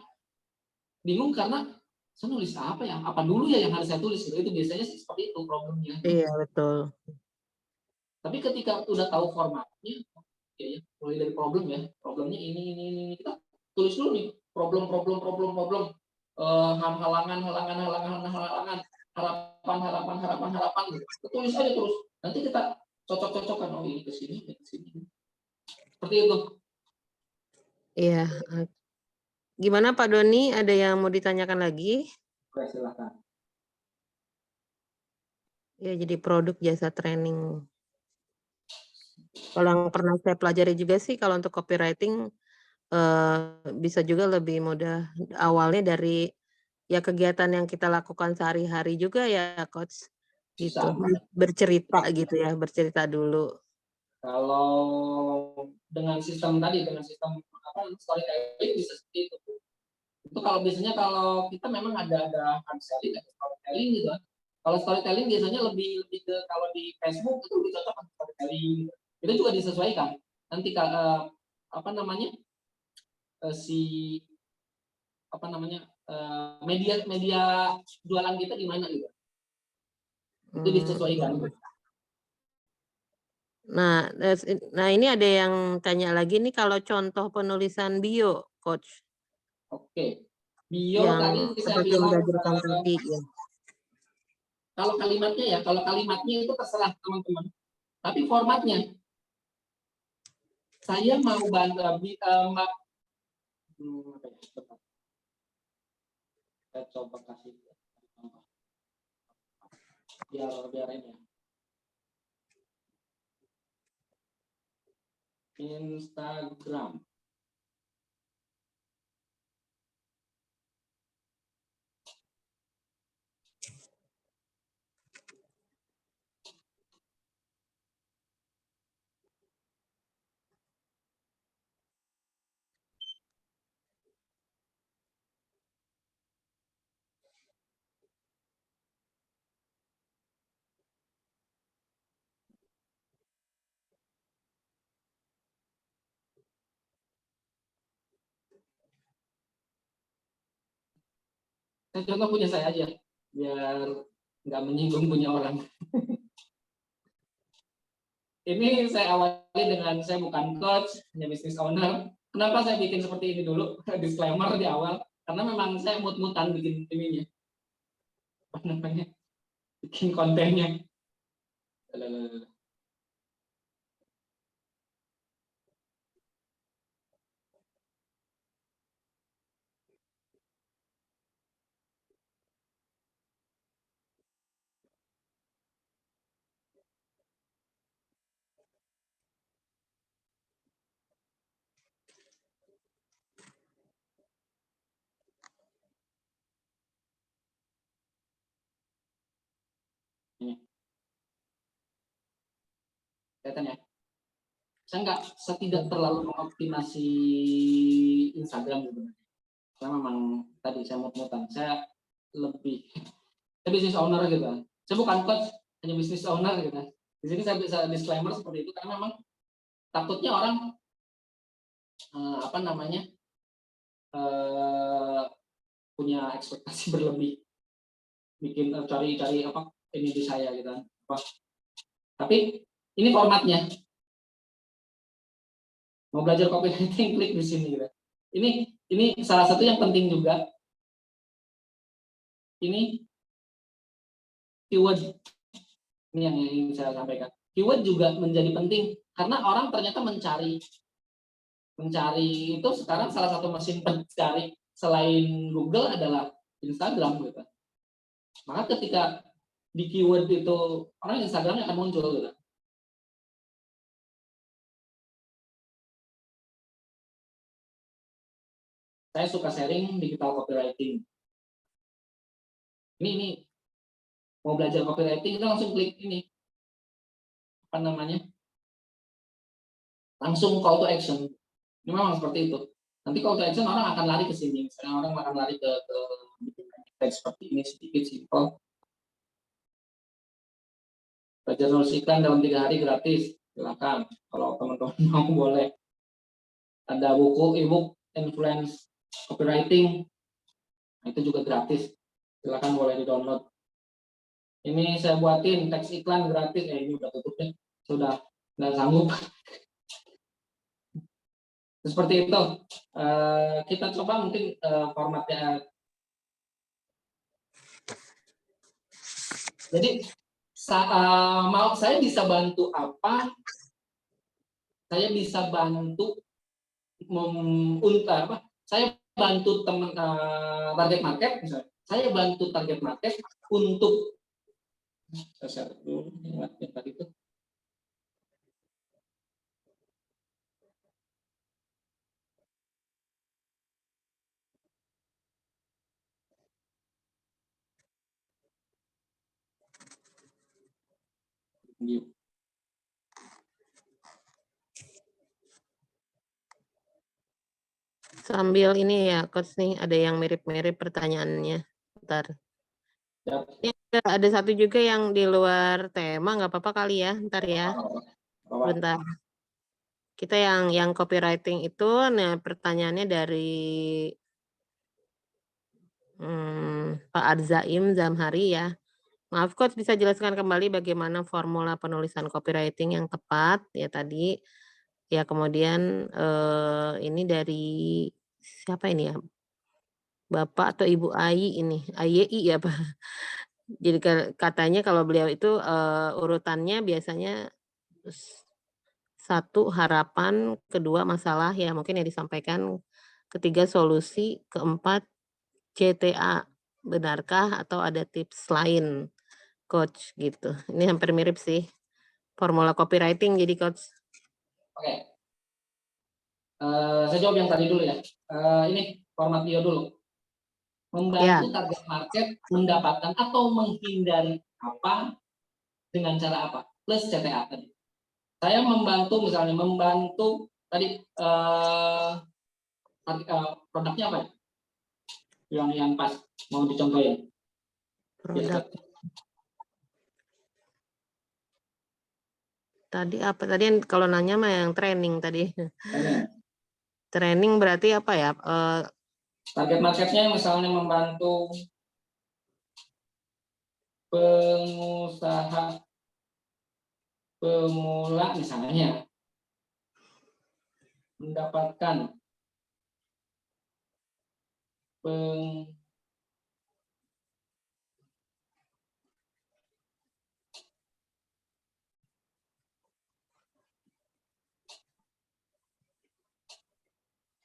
bingung karena saya nulis apa ya? Apa dulu ya yang harus saya tulis gitu. Itu biasanya sih seperti itu problemnya. Iya, betul. Tapi ketika udah tahu formatnya, ya, mulai dari problem ya. Problemnya ini kita tulis dulu nih, problem, halangan, harapan gitu. Kita tulis aja terus. Nanti kita cocok-cocokkan, oh ini ke sini, ini ke sini. Seperti itu. Iya. Gimana Pak Doni? Ada yang mau ditanyakan lagi? Oke, silakan. Ya, jadi produk jasa training. Kalau yang pernah saya pelajari juga sih, kalau untuk copywriting bisa juga lebih mudah. Awalnya dari ya kegiatan yang kita lakukan sehari-hari juga ya, Coach. Gitu. Bercerita gitu ya, bercerita dulu. Kalau dengan sistem storytelling bisa seperti itu. Itu kalau biasanya kalau kita memang ada hard selling, ada storytelling gitu. Kalau storytelling biasanya lebih ke kalau di Facebook itu lebih cocok untuk storytelling. Itu juga disesuaikan. Nanti media jualan kita di mana gitu. Itu disesuaikan. Nah ini ada yang tanya lagi nih, kalau contoh penulisan bio, Coach. Oke. Bio yang tadi saya seperti bilang mengajarkan tadi ya. Kalau kalimatnya itu terserah teman-teman. Tapi formatnya saya mau bantu saya coba kasih biar ini Instagram. Saya contoh punya saya aja, biar nggak menyinggung punya orang. Ini saya awali dengan saya bukan coach, hanya business owner. Kenapa saya bikin seperti ini dulu? Disclaimer di awal, karena memang saya mut-mutan bikin ininya. Apa namanya? Bikin kontennya. Kelihatan ya? Saya tidak terlalu mengoptimasi Instagram sebenarnya. Karena memang tadi saya mut-mutan. Saya lebih Saya business owner gitu. Saya bukan coach, hanya business owner gitu. Di sini saya bisa disclaimer seperti itu karena memang takutnya orang punya ekspektasi berlebih, bikin cari apa ini di saya gitu. Tapi ini formatnya. Mau belajar copywriting, klik di sini gitu. Ini salah satu yang penting juga. Ini keyword. Ini yang ingin saya sampaikan. Keyword juga menjadi penting karena orang ternyata mencari itu sekarang salah satu mesin pencari selain Google adalah Instagram gitu. Maka ketika di keyword itu orang Instagramnya akan muncul gitu. Saya suka sharing digital copywriting. Ini mau belajar copywriting, kita langsung klik ini. Apa namanya? Langsung call to action. Ini memang seperti itu. Nanti call to action orang akan lari ke sini. Misalnya orang akan lari ke teks seperti ini, sedikit simple. Belajar nulis iklan dalam 3 hari gratis. Silakan. Kalau teman-teman mau boleh. Ada buku ebook influence copywriting. Itu juga gratis. Silakan boleh di-download. Ini saya buatin teks iklan gratis. Ini udah tutup ya. Sudah nggak sanggup. Seperti itu. Kita coba mungkin formatnya. Jadi mau saya bisa bantu apa? Saya bisa bantu saya bantu teman target market misalnya. Saya bantu target market untuk saya share dulu yang tadi itu. Sambil ini ya, Coach nih, ada yang mirip-mirip pertanyaannya. Bentar. Ya. Ini ada satu juga yang di luar tema, nggak apa-apa kali ya, ntar ya. Bentar. Kita yang copywriting itu, nah pertanyaannya dari Pak Arzaim Zamhari ya. Maaf Coach, bisa jelaskan kembali bagaimana formula penulisan copywriting yang tepat ya tadi. Ya kemudian ini dari siapa ini ya? Bapak atau Ibu Ayi ini, AYI ya Pak. Jadi katanya kalau beliau itu urutannya biasanya 1 harapan, kedua masalah ya mungkin yang disampaikan, ketiga solusi, keempat CTA. Benarkah atau ada tips lain Coach gitu? Ini hampir mirip sih formula copywriting jadi Coach. Oke. Saya jawab yang tadi dulu ya. Ini format bio dulu. Membantu target market mendapatkan atau menghindari apa dengan cara apa? Plus CTA tadi. Saya membantu misalnya tadi produknya apa ya? Yang pas mau dicontohin. Produk. Tadi apa? Tadi yang kalau nanya mah yang training tadi. Training berarti apa ya? Target marketnya misalnya membantu pengusaha pemula misalnya mendapatkan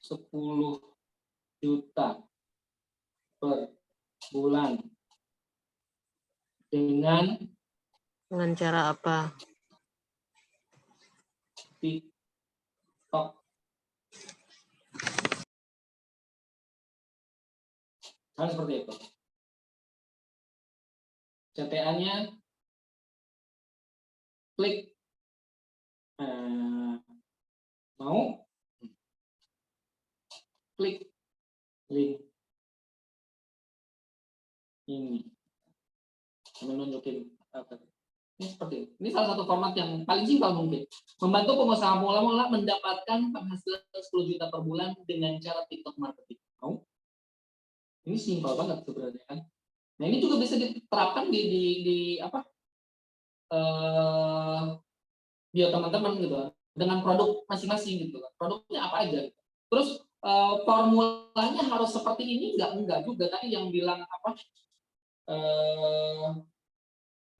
10 juta per bulan dengan cara apa? TikTok. Hal seperti itu. CTA-nya klik mau klik link ini. Ini seperti itu. Ini salah satu format yang paling simpel mungkin. Membantu pengusaha mula-mula mendapatkan penghasilan 10 juta per bulan dengan cara TikTok marketing. Oh, ini simpel banget sebenarnya kan. Nah, ini juga bisa diterapkan di apa? Bio teman-teman gitu kan. Dengan produk masing-masing gitu kan. Produknya apa aja. Terus formulanya harus seperti ini enggak juga. Tadi yang bilang apa?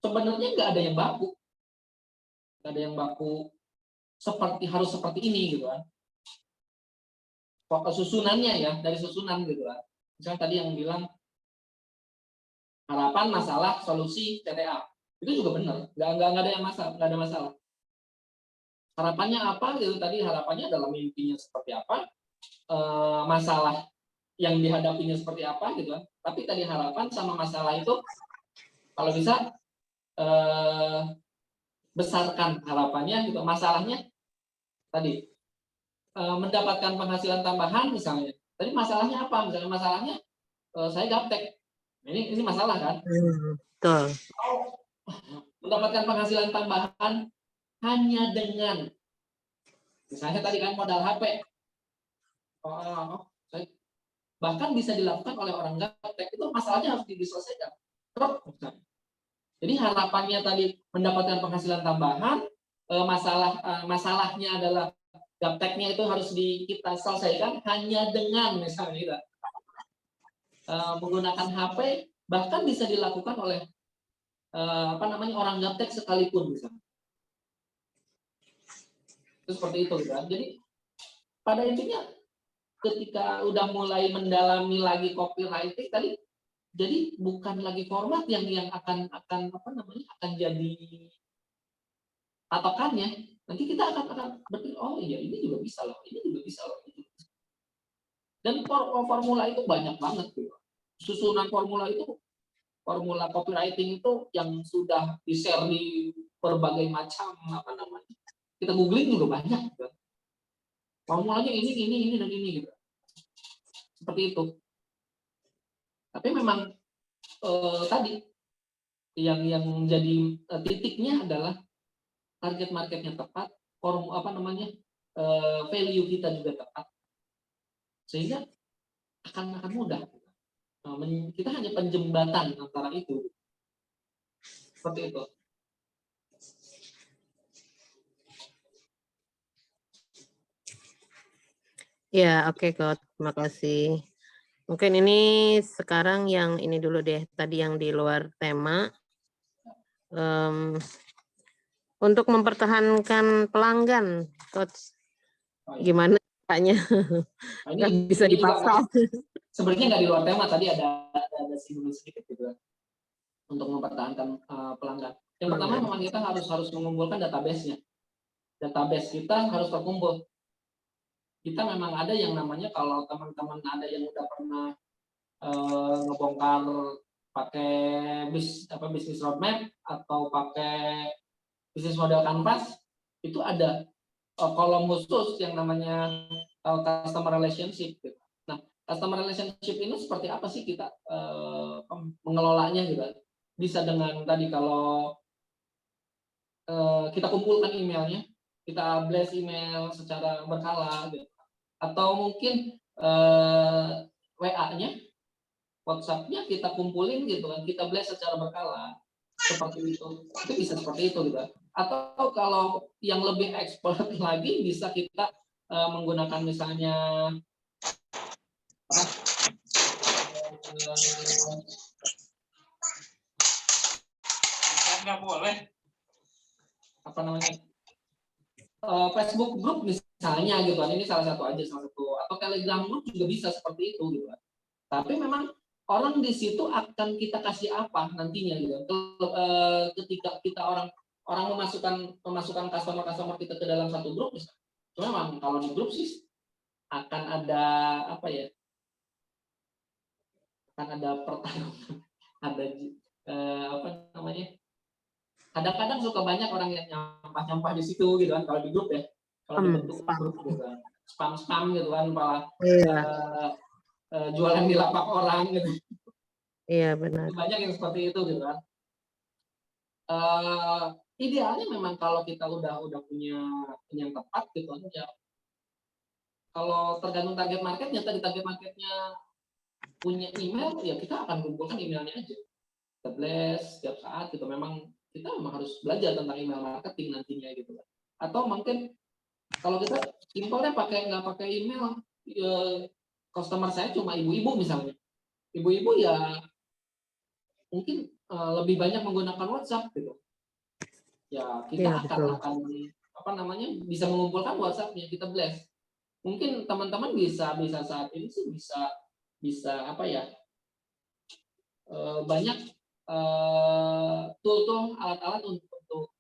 Sebenarnya nggak ada yang baku. Nggak ada yang baku harus seperti ini gitu kan. Susunannya ya, dari susunan gitu kan. Misalnya tadi yang bilang harapan, masalah, solusi, TTA. Itu juga benar. Nggak ada yang nggak ada masalah. Harapannya apa gitu tadi, harapannya adalah mimpinya seperti apa, masalah yang dihadapinya seperti apa gitu kan. Tapi tadi harapan sama masalah itu kalau bisa besarkan harapannya gitu. Masalahnya tadi mendapatkan penghasilan tambahan misalnya. Tadi masalahnya apa? Misalnya masalahnya saya gaptek. Ini masalah kan? Betul. Mendapatkan penghasilan tambahan hanya dengan misalnya tadi kan modal HP. Bahkan bisa dilakukan oleh orang gaptek, itu masalahnya harus diselesaikan. Jadi harapannya tadi mendapatkan penghasilan tambahan, masalahnya adalah gapteknya itu harus kita selesaikan hanya dengan misalnya kita menggunakan HP, bahkan bisa dilakukan oleh orang gaptek sekalipun misalnya. Itu seperti itu kan. Jadi pada intinya ketika udah mulai mendalami lagi copywriting tadi, jadi bukan lagi format yang akan jadi patokannya. Nanti kita akan berpikir, oh iya ini juga bisa loh, ini juga bisa loh. Dan formula itu banyak banget tuh. Susunan formula copywriting itu yang sudah di-share di berbagai macam kita googling juga banyak gitu. Formulanya ini dan ini gitu. Seperti itu. Tapi memang tadi yang jadi titiknya adalah target marketnya tepat, value kita juga tepat, sehingga akan mudah. Kita hanya penjembatan antara itu. Seperti itu. Ya, oke kok. Terima kasih. Mungkin ini sekarang yang ini dulu deh, tadi yang di luar tema. Untuk mempertahankan pelanggan, Coach, gimana caranya? Nggak bisa dipaksa. Sebenarnya nggak di luar tema, tadi ada singgung sedikit gitu untuk mempertahankan pelanggan. Yang pertama memang kita harus mengumpulkan database-nya. Database kita harus terkumpul. Kita memang ada yang namanya, kalau teman-teman ada yang udah pernah ngebongkar pakai bisnis roadmap atau pakai bisnis model canvas, itu ada kolom khusus yang namanya customer relationship. Nah, customer relationship ini seperti apa sih kita mengelolanya gitu? Bisa dengan tadi kalau kita kumpulkan emailnya, kita blast email secara berkala gitu. Atau mungkin WA-nya, WhatsApp-nya kita kumpulin gitu kan, kita blast secara berkala seperti itu bisa seperti itu gitu. Atau kalau yang lebih expert lagi bisa kita menggunakan misalnya nggak boleh Facebook group misalnya gitu kan, ini salah satu atau Telegram group juga bisa seperti itu gitu kan. Tapi memang orang di situ akan kita kasih apa nantinya gitu. Ketika kita orang memasukkan customer kita ke dalam satu grup misalnya. Cuma memang kalau di grup sih akan ada akan ada pertarungan, ada kadang-kadang suka banyak orang yang nyampah di situ gitu kan, kalau di grup ya, kalau dibentuk grup gitu kan, spam gitu kan, malah jualan di lapak orang gitu. Iya benar. Banyak yang seperti itu gitu kan. Idealnya memang kalau kita udah punya yang tepat gitu kan, ya kalau tergantung target marketnya, tadi target marketnya punya email, ya kita akan kumpulkan emailnya aja. Kita blast setiap saat gitu. Memang kita memang harus belajar tentang email marketing nantinya gitu kan. Atau mungkin kalau kita simpelnya nggak pakai email, ya, customer saya cuma ibu-ibu misalnya. Ibu-ibu ya mungkin lebih banyak menggunakan WhatsApp gitu. Ya kita Iya, betul. akan apa namanya bisa mengumpulkan WhatsApp-nya, kita blast. Mungkin teman-teman bisa saat ini sih bisa apa ya, banyak tool alat-alat untuk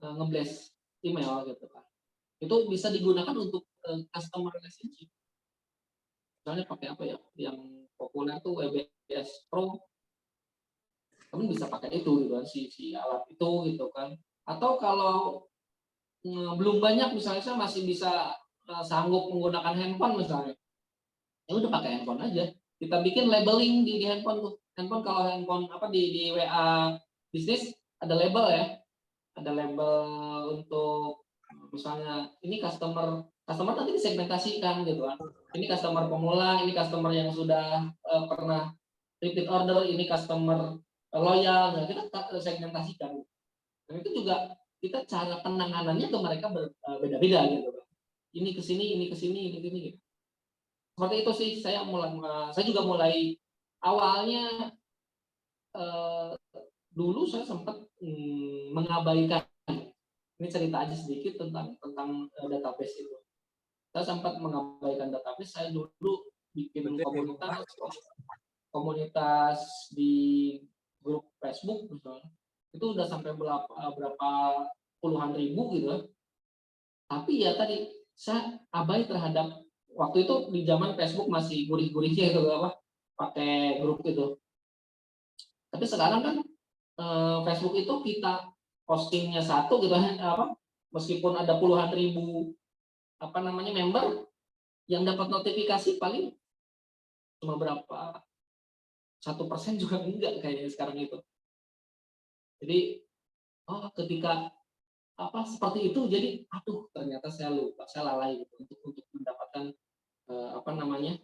ngeblast email gitu kan. Itu bisa digunakan untuk customer relationship. Misalnya pakai apa ya, yang populer tuh WebS Pro, kamu bisa pakai itu gitu kan, si alat itu gitu kan. Atau kalau belum banyak, misalnya saya masih bisa sanggup menggunakan handphone misalnya, ya udah pakai handphone aja. Kita bikin labeling di handphone tuh. Handphone, kalau handphone apa di WA bisnis ada label ya, ada label untuk misalnya ini customer nanti disegmentasikan gitu kan. Ini customer pemula, ini customer yang sudah pernah repeat order, ini customer loyal. Nah, kita segmentasikan. Dan itu juga kita cara penanganannya ke mereka beda-beda gitu kan. Ini ke sini, ini ke sini, ini ke sini gitu. Seperti itu sih, saya juga mulai awalnya dulu saya sempat mengabaikan. Ini cerita aja sedikit tentang database itu. Saya sempat mengabaikan database. Saya dulu bikin komunitas di grup Facebook misalnya. Itu udah sampai berapa puluhan ribu gitu. Tapi ya tadi saya abai terhadap, waktu itu di zaman Facebook masih gurih-gurihnya itu apa, pakai grup gitu. Tapi sekarang kan Facebook itu kita postingnya satu gitu apa, meskipun ada puluhan ribu apa namanya member, yang dapat notifikasi paling cuma berapa, 1% juga enggak kayaknya sekarang itu. Jadi ketika apa seperti itu, jadi aduh ternyata saya lupa, saya lalai gitu untuk mendapatkan apa namanya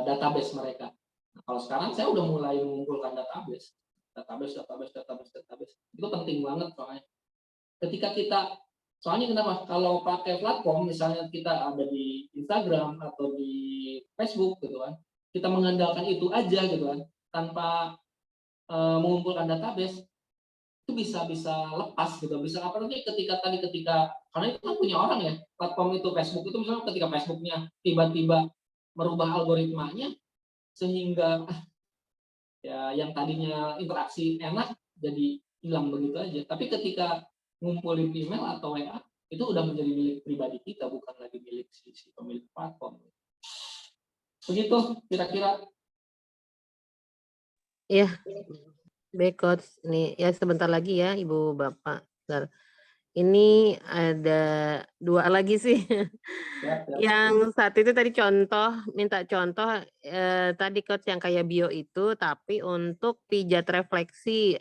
database mereka. Nah, kalau sekarang saya udah mulai mengumpulkan database. Itu penting banget soalnya. Ketika kita, soalnya kenapa? Kalau pakai platform, misalnya kita ada di Instagram atau di Facebook gitu kan, kita mengandalkan itu aja gitu kan, tanpa mengumpulkan database, itu bisa lepas gitu. Bisa apa nanti ketika karena itu kan punya orang ya, platform itu Facebook itu misalnya ketika Facebooknya tiba-tiba merubah algoritmanya sehingga ya yang tadinya interaksi enak jadi hilang begitu aja. Tapi ketika ngumpulin email atau WA itu udah menjadi milik pribadi kita, bukan lagi milik si pemilik platform. Begitu kira-kira. Ya, baik Coach. Nih ya sebentar lagi ya Ibu Bapak. Bentar. Ini ada 2 lagi sih. Ya. Yang satu itu tadi minta contoh tadi Coach yang kayak bio itu, tapi untuk pijat refleksi.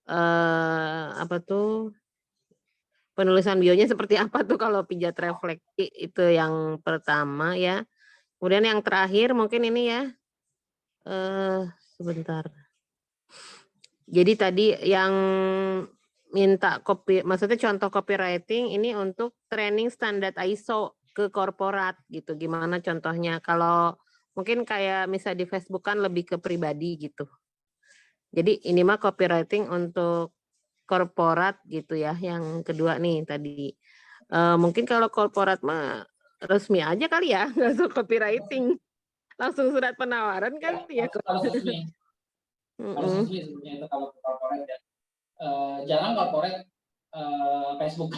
Apa tuh, penulisan bionya seperti apa tuh kalau pijat refleksi, itu yang pertama ya. Kemudian yang terakhir mungkin ini ya, sebentar. Jadi tadi yang minta maksudnya contoh copywriting ini untuk training standar ISO ke korporat gitu. Gimana contohnya? Kalau mungkin kayak misalnya di Facebook kan lebih ke pribadi gitu. Jadi ini mah copywriting untuk korporat gitu ya. Yang kedua nih tadi. Mungkin kalau korporat mah resmi aja kali ya, nggak usah copywriting. Langsung surat penawaran kan ya. Harus resmi. Harus resmi sebenarnya itu kalau corporate ya. Jangan corporate Facebook.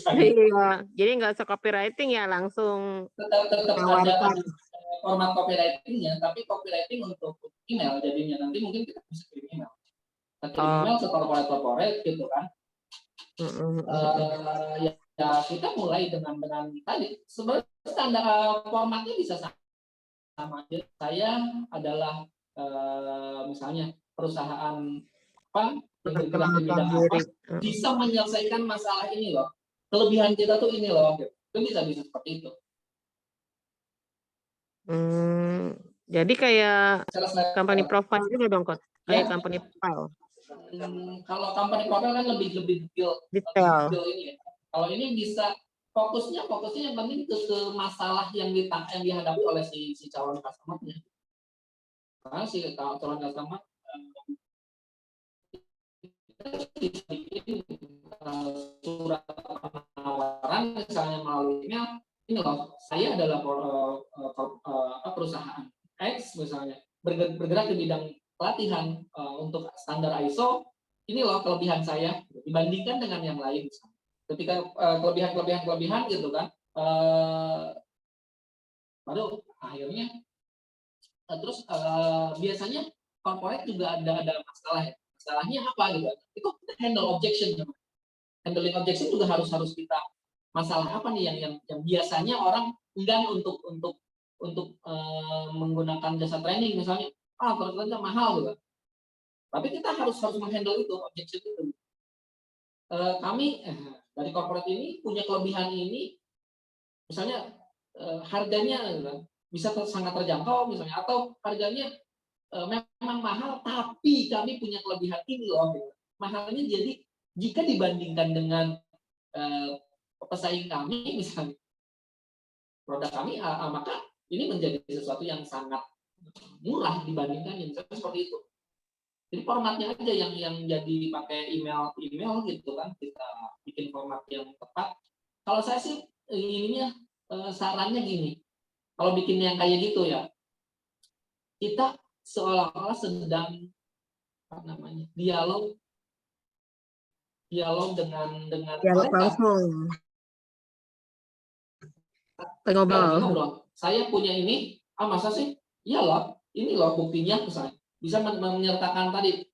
Iya, jadi nggak usah copywriting ya, langsung tetap ada menawarkan. format copywritingnya, tapi copywriting untuk email jadinya. Nanti mungkin kita bisa kirim email. Kita kirim email ke corporate gitu kan. Ya kita mulai dengan tadi sebenarnya standar formatnya bisa sama. Saya adalah misalnya perusahaan apa, yang bergerak di bidang apa, Mirip. bisa menyelesaikan masalah ini loh. Kelebihan kita tuh ini loh, gitu. Itu bisa seperti itu. Jadi kayak Secara company profile juga dong, Coach? Kayak Ya. company profile. Kalau company profile kan lebih Detail. ini ya. Kalau ini bisa fokusnya yang penting ke masalah yang dihadapi oleh si calon customer-nya. Karena si calon customer surat penawaran misalnya melalui email, ini loh, saya adalah perusahaan X misalnya bergerak di bidang pelatihan untuk standar ISO, ini loh kelebihan saya dibandingkan dengan yang lain. Ketika kelebihan gitu kan, baru akhirnya terus biasanya corporate juga ada masalah ya. Masalahnya apa gitu? Itu handle objection. Handling objection juga harus kita masalah apa nih yang biasanya orang enggan untuk menggunakan jasa training misalnya, ternyata mahal gitu. Tapi kita harus menghandle itu objection itu. Kami dari corporate ini punya kelebihan ini, misalnya harganya bisa sangat terjangkau misalnya, atau harganya memang mahal tapi kami punya kelebihan ini loh. Gitu. Mahalnya jadi jika dibandingkan dengan pesaing kami misalnya produk kami, maka ini menjadi sesuatu yang sangat murah dibandingkan yang seperti itu. Jadi formatnya aja yang jadi pakai email gitu kan, kita bikin format yang tepat. Kalau saya sih ininya sarannya gini, kalau bikin yang kayak gitu ya, kita seolah-olah sedang dialog dengan mereka. Langsung. Ngobrol. Saya punya ini, masa sih? Iyalah, ini loh buktinya misalnya. Bisa menyertakan tadi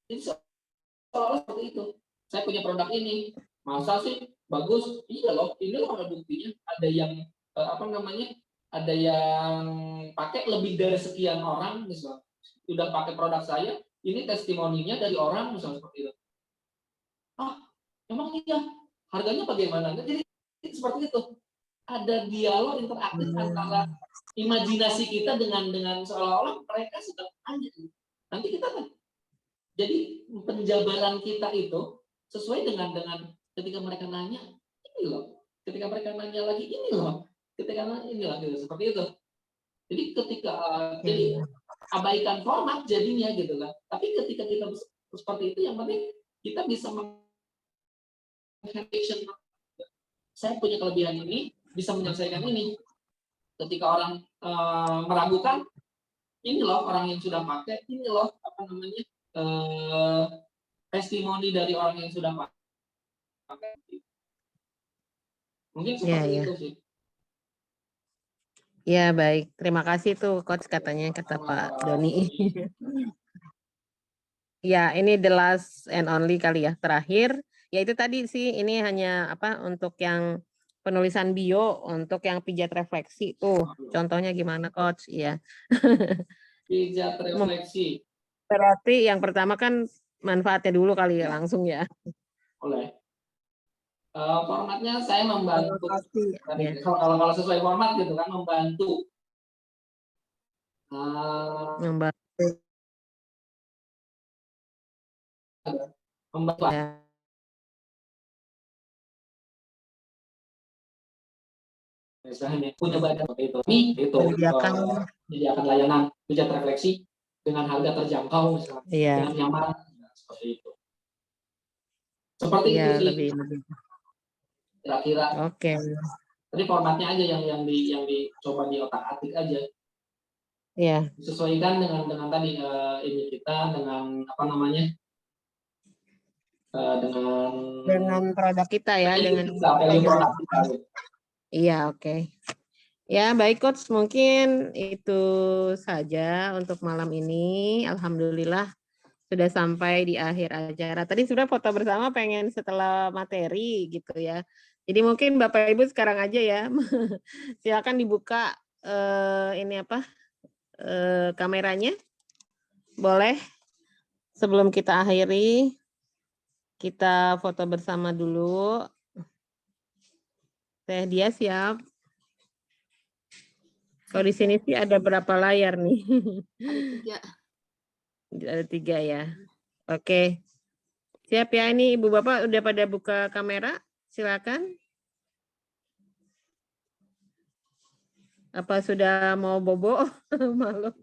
ini seolah seperti itu. Saya punya produk ini, masa sih bagus? Iya loh, ini loh ada buktinya. Ada yang ada yang pakai lebih dari sekian orang misalnya. Sudah pakai produk saya, ini testimoninya dari orang misalnya seperti itu. Emang iya, harganya bagaimana? Jadi seperti itu. Ada dialog interaktif antara imajinasi kita dengan seolah-olah mereka sedang tanya. Nanti kita kan jadi penjabaran kita itu sesuai dengan ketika mereka nanya, ini loh. Ketika mereka nanya lagi, ini loh. Ketika nanya, ini loh, gitu, seperti itu. Jadi ketika jadi abaikan format jadinya gitu kan. Tapi ketika kita seperti itu, yang penting kita bisa saya punya kelebihan ini, bisa menyelesaikan ini. Ketika orang meragukan, ini loh orang yang sudah pakai, ini loh testimoni dari orang yang sudah pakai. Mungkin seperti itu sih. Ya baik, terima kasih tuh Coach katanya kata Pak Doni. Ya ini the last and only kali ya, terakhir. Ya itu tadi sih, ini hanya untuk yang penulisan bio, untuk yang pijat refleksi tuh. Contohnya gimana Coach? Iya. Pijat refleksi. Berarti yang pertama kan manfaatnya dulu kali ya, langsung ya. Boleh. Formatnya saya membantu. Ya. Kalau sesuai format gitu kan, membantu. Membantu. Ya. Misalnya punya badan seperti itu menyediakan layanan pijat refleksi dengan harga terjangkau misalnya, dengan nyaman, seperti itu. Seperti itu sih. Lebih. Kira-kira. Oke. Jadi formatnya aja yang dicoba di otak-atik aja. Iya. Disesuaikan dengan tadi ini kita dengan dengan produk kita ya, dengan produk kita. Iya, oke. Ya, baik Coach, mungkin itu saja untuk malam ini. Alhamdulillah sudah sampai di akhir acara. Tadi sudah foto bersama, pengen setelah materi gitu ya. Jadi mungkin Bapak Ibu sekarang aja ya. Silakan dibuka kameranya. Boleh. sebelum kita akhiri, kita foto bersama dulu. Teh dia siap. Kalau di sini sih ada berapa layar nih? Ada 3. Ada 3 ya. Oke. Siap ya, ini Ibu Bapak udah pada buka kamera? Silakan. Apa sudah mau bobo malam?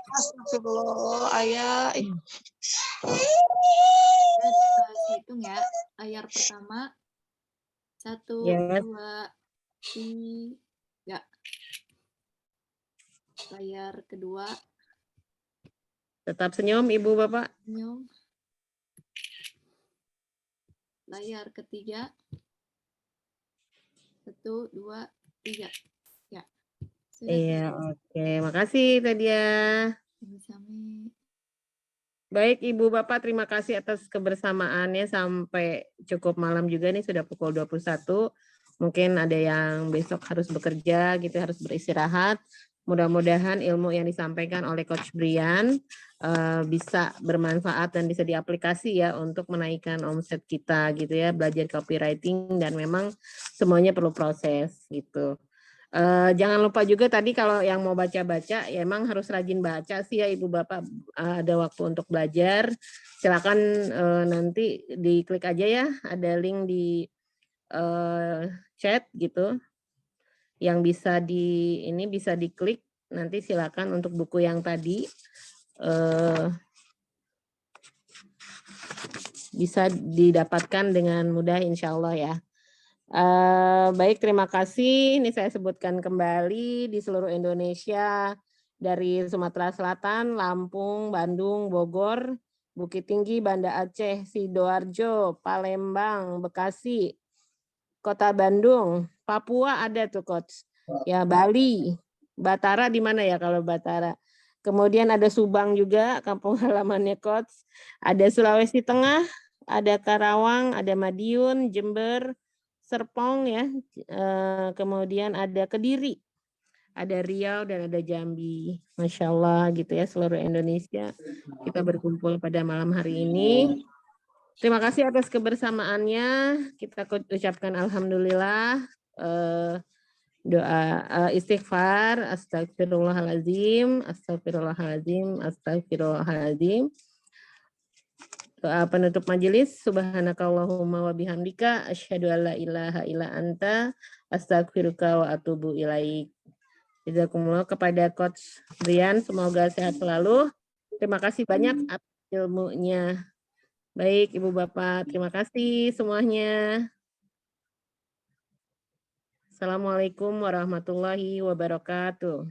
Astagfirullah, ayah. Hitung ya. Layar pertama 1, Yes. 2, 3. Layar kedua Tetap senyum Ibu Bapak. senyum. Layar ketiga 1, 2, 3. Ya. Sudah Iya, oke. Makasih Tadia. Sami-sami. Baik Ibu Bapak, terima kasih atas kebersamaannya sampai cukup malam juga nih, sudah pukul 21. Mungkin ada yang besok harus bekerja gitu, harus beristirahat. Mudah-mudahan ilmu yang disampaikan oleh Coach Brian bisa bermanfaat dan bisa diaplikasi ya untuk menaikkan omset kita gitu ya, belajar copywriting, dan memang semuanya perlu proses gitu. Jangan lupa juga tadi kalau yang mau baca-baca ya emang harus rajin baca sih ya Ibu Bapak, ada waktu untuk belajar. Silakan nanti diklik aja ya, ada link di chat gitu yang bisa bisa diklik, nanti silakan untuk buku yang tadi bisa didapatkan dengan mudah insya Allah ya. Baik, terima kasih. Ini saya sebutkan kembali di seluruh Indonesia, dari Sumatera Selatan, Lampung, Bandung, Bogor, Bukit Tinggi, Banda Aceh, Sidoarjo, Palembang, Bekasi, Kota Bandung, Papua ada tuh Coach. Ya, Bali, Batara di mana ya kalau Batara? Kemudian ada Subang juga, kampung halamannya Coach. Ada Sulawesi Tengah, ada Karawang, ada Madiun, Jember, Serpong ya, kemudian ada Kediri, ada Riau, dan ada Jambi. Masya Allah gitu ya, seluruh Indonesia kita berkumpul pada malam hari ini. Terima kasih atas kebersamaannya. Kita ucapkan alhamdulillah, doa istighfar, astagfirullahaladzim, astagfirullahaladzim, astagfirullahaladzim. Doa penutup majelis, subhanakallahumma wa bihamdika asyhadu alla ilaha illa anta astaghfiruka wa atubu ilaik. Jazakumullah. Kepada Coach Brian, semoga sehat selalu. Terima kasih banyak atas ilmunya. Baik Ibu Bapak, terima kasih semuanya. Assalamualaikum warahmatullahi wabarakatuh.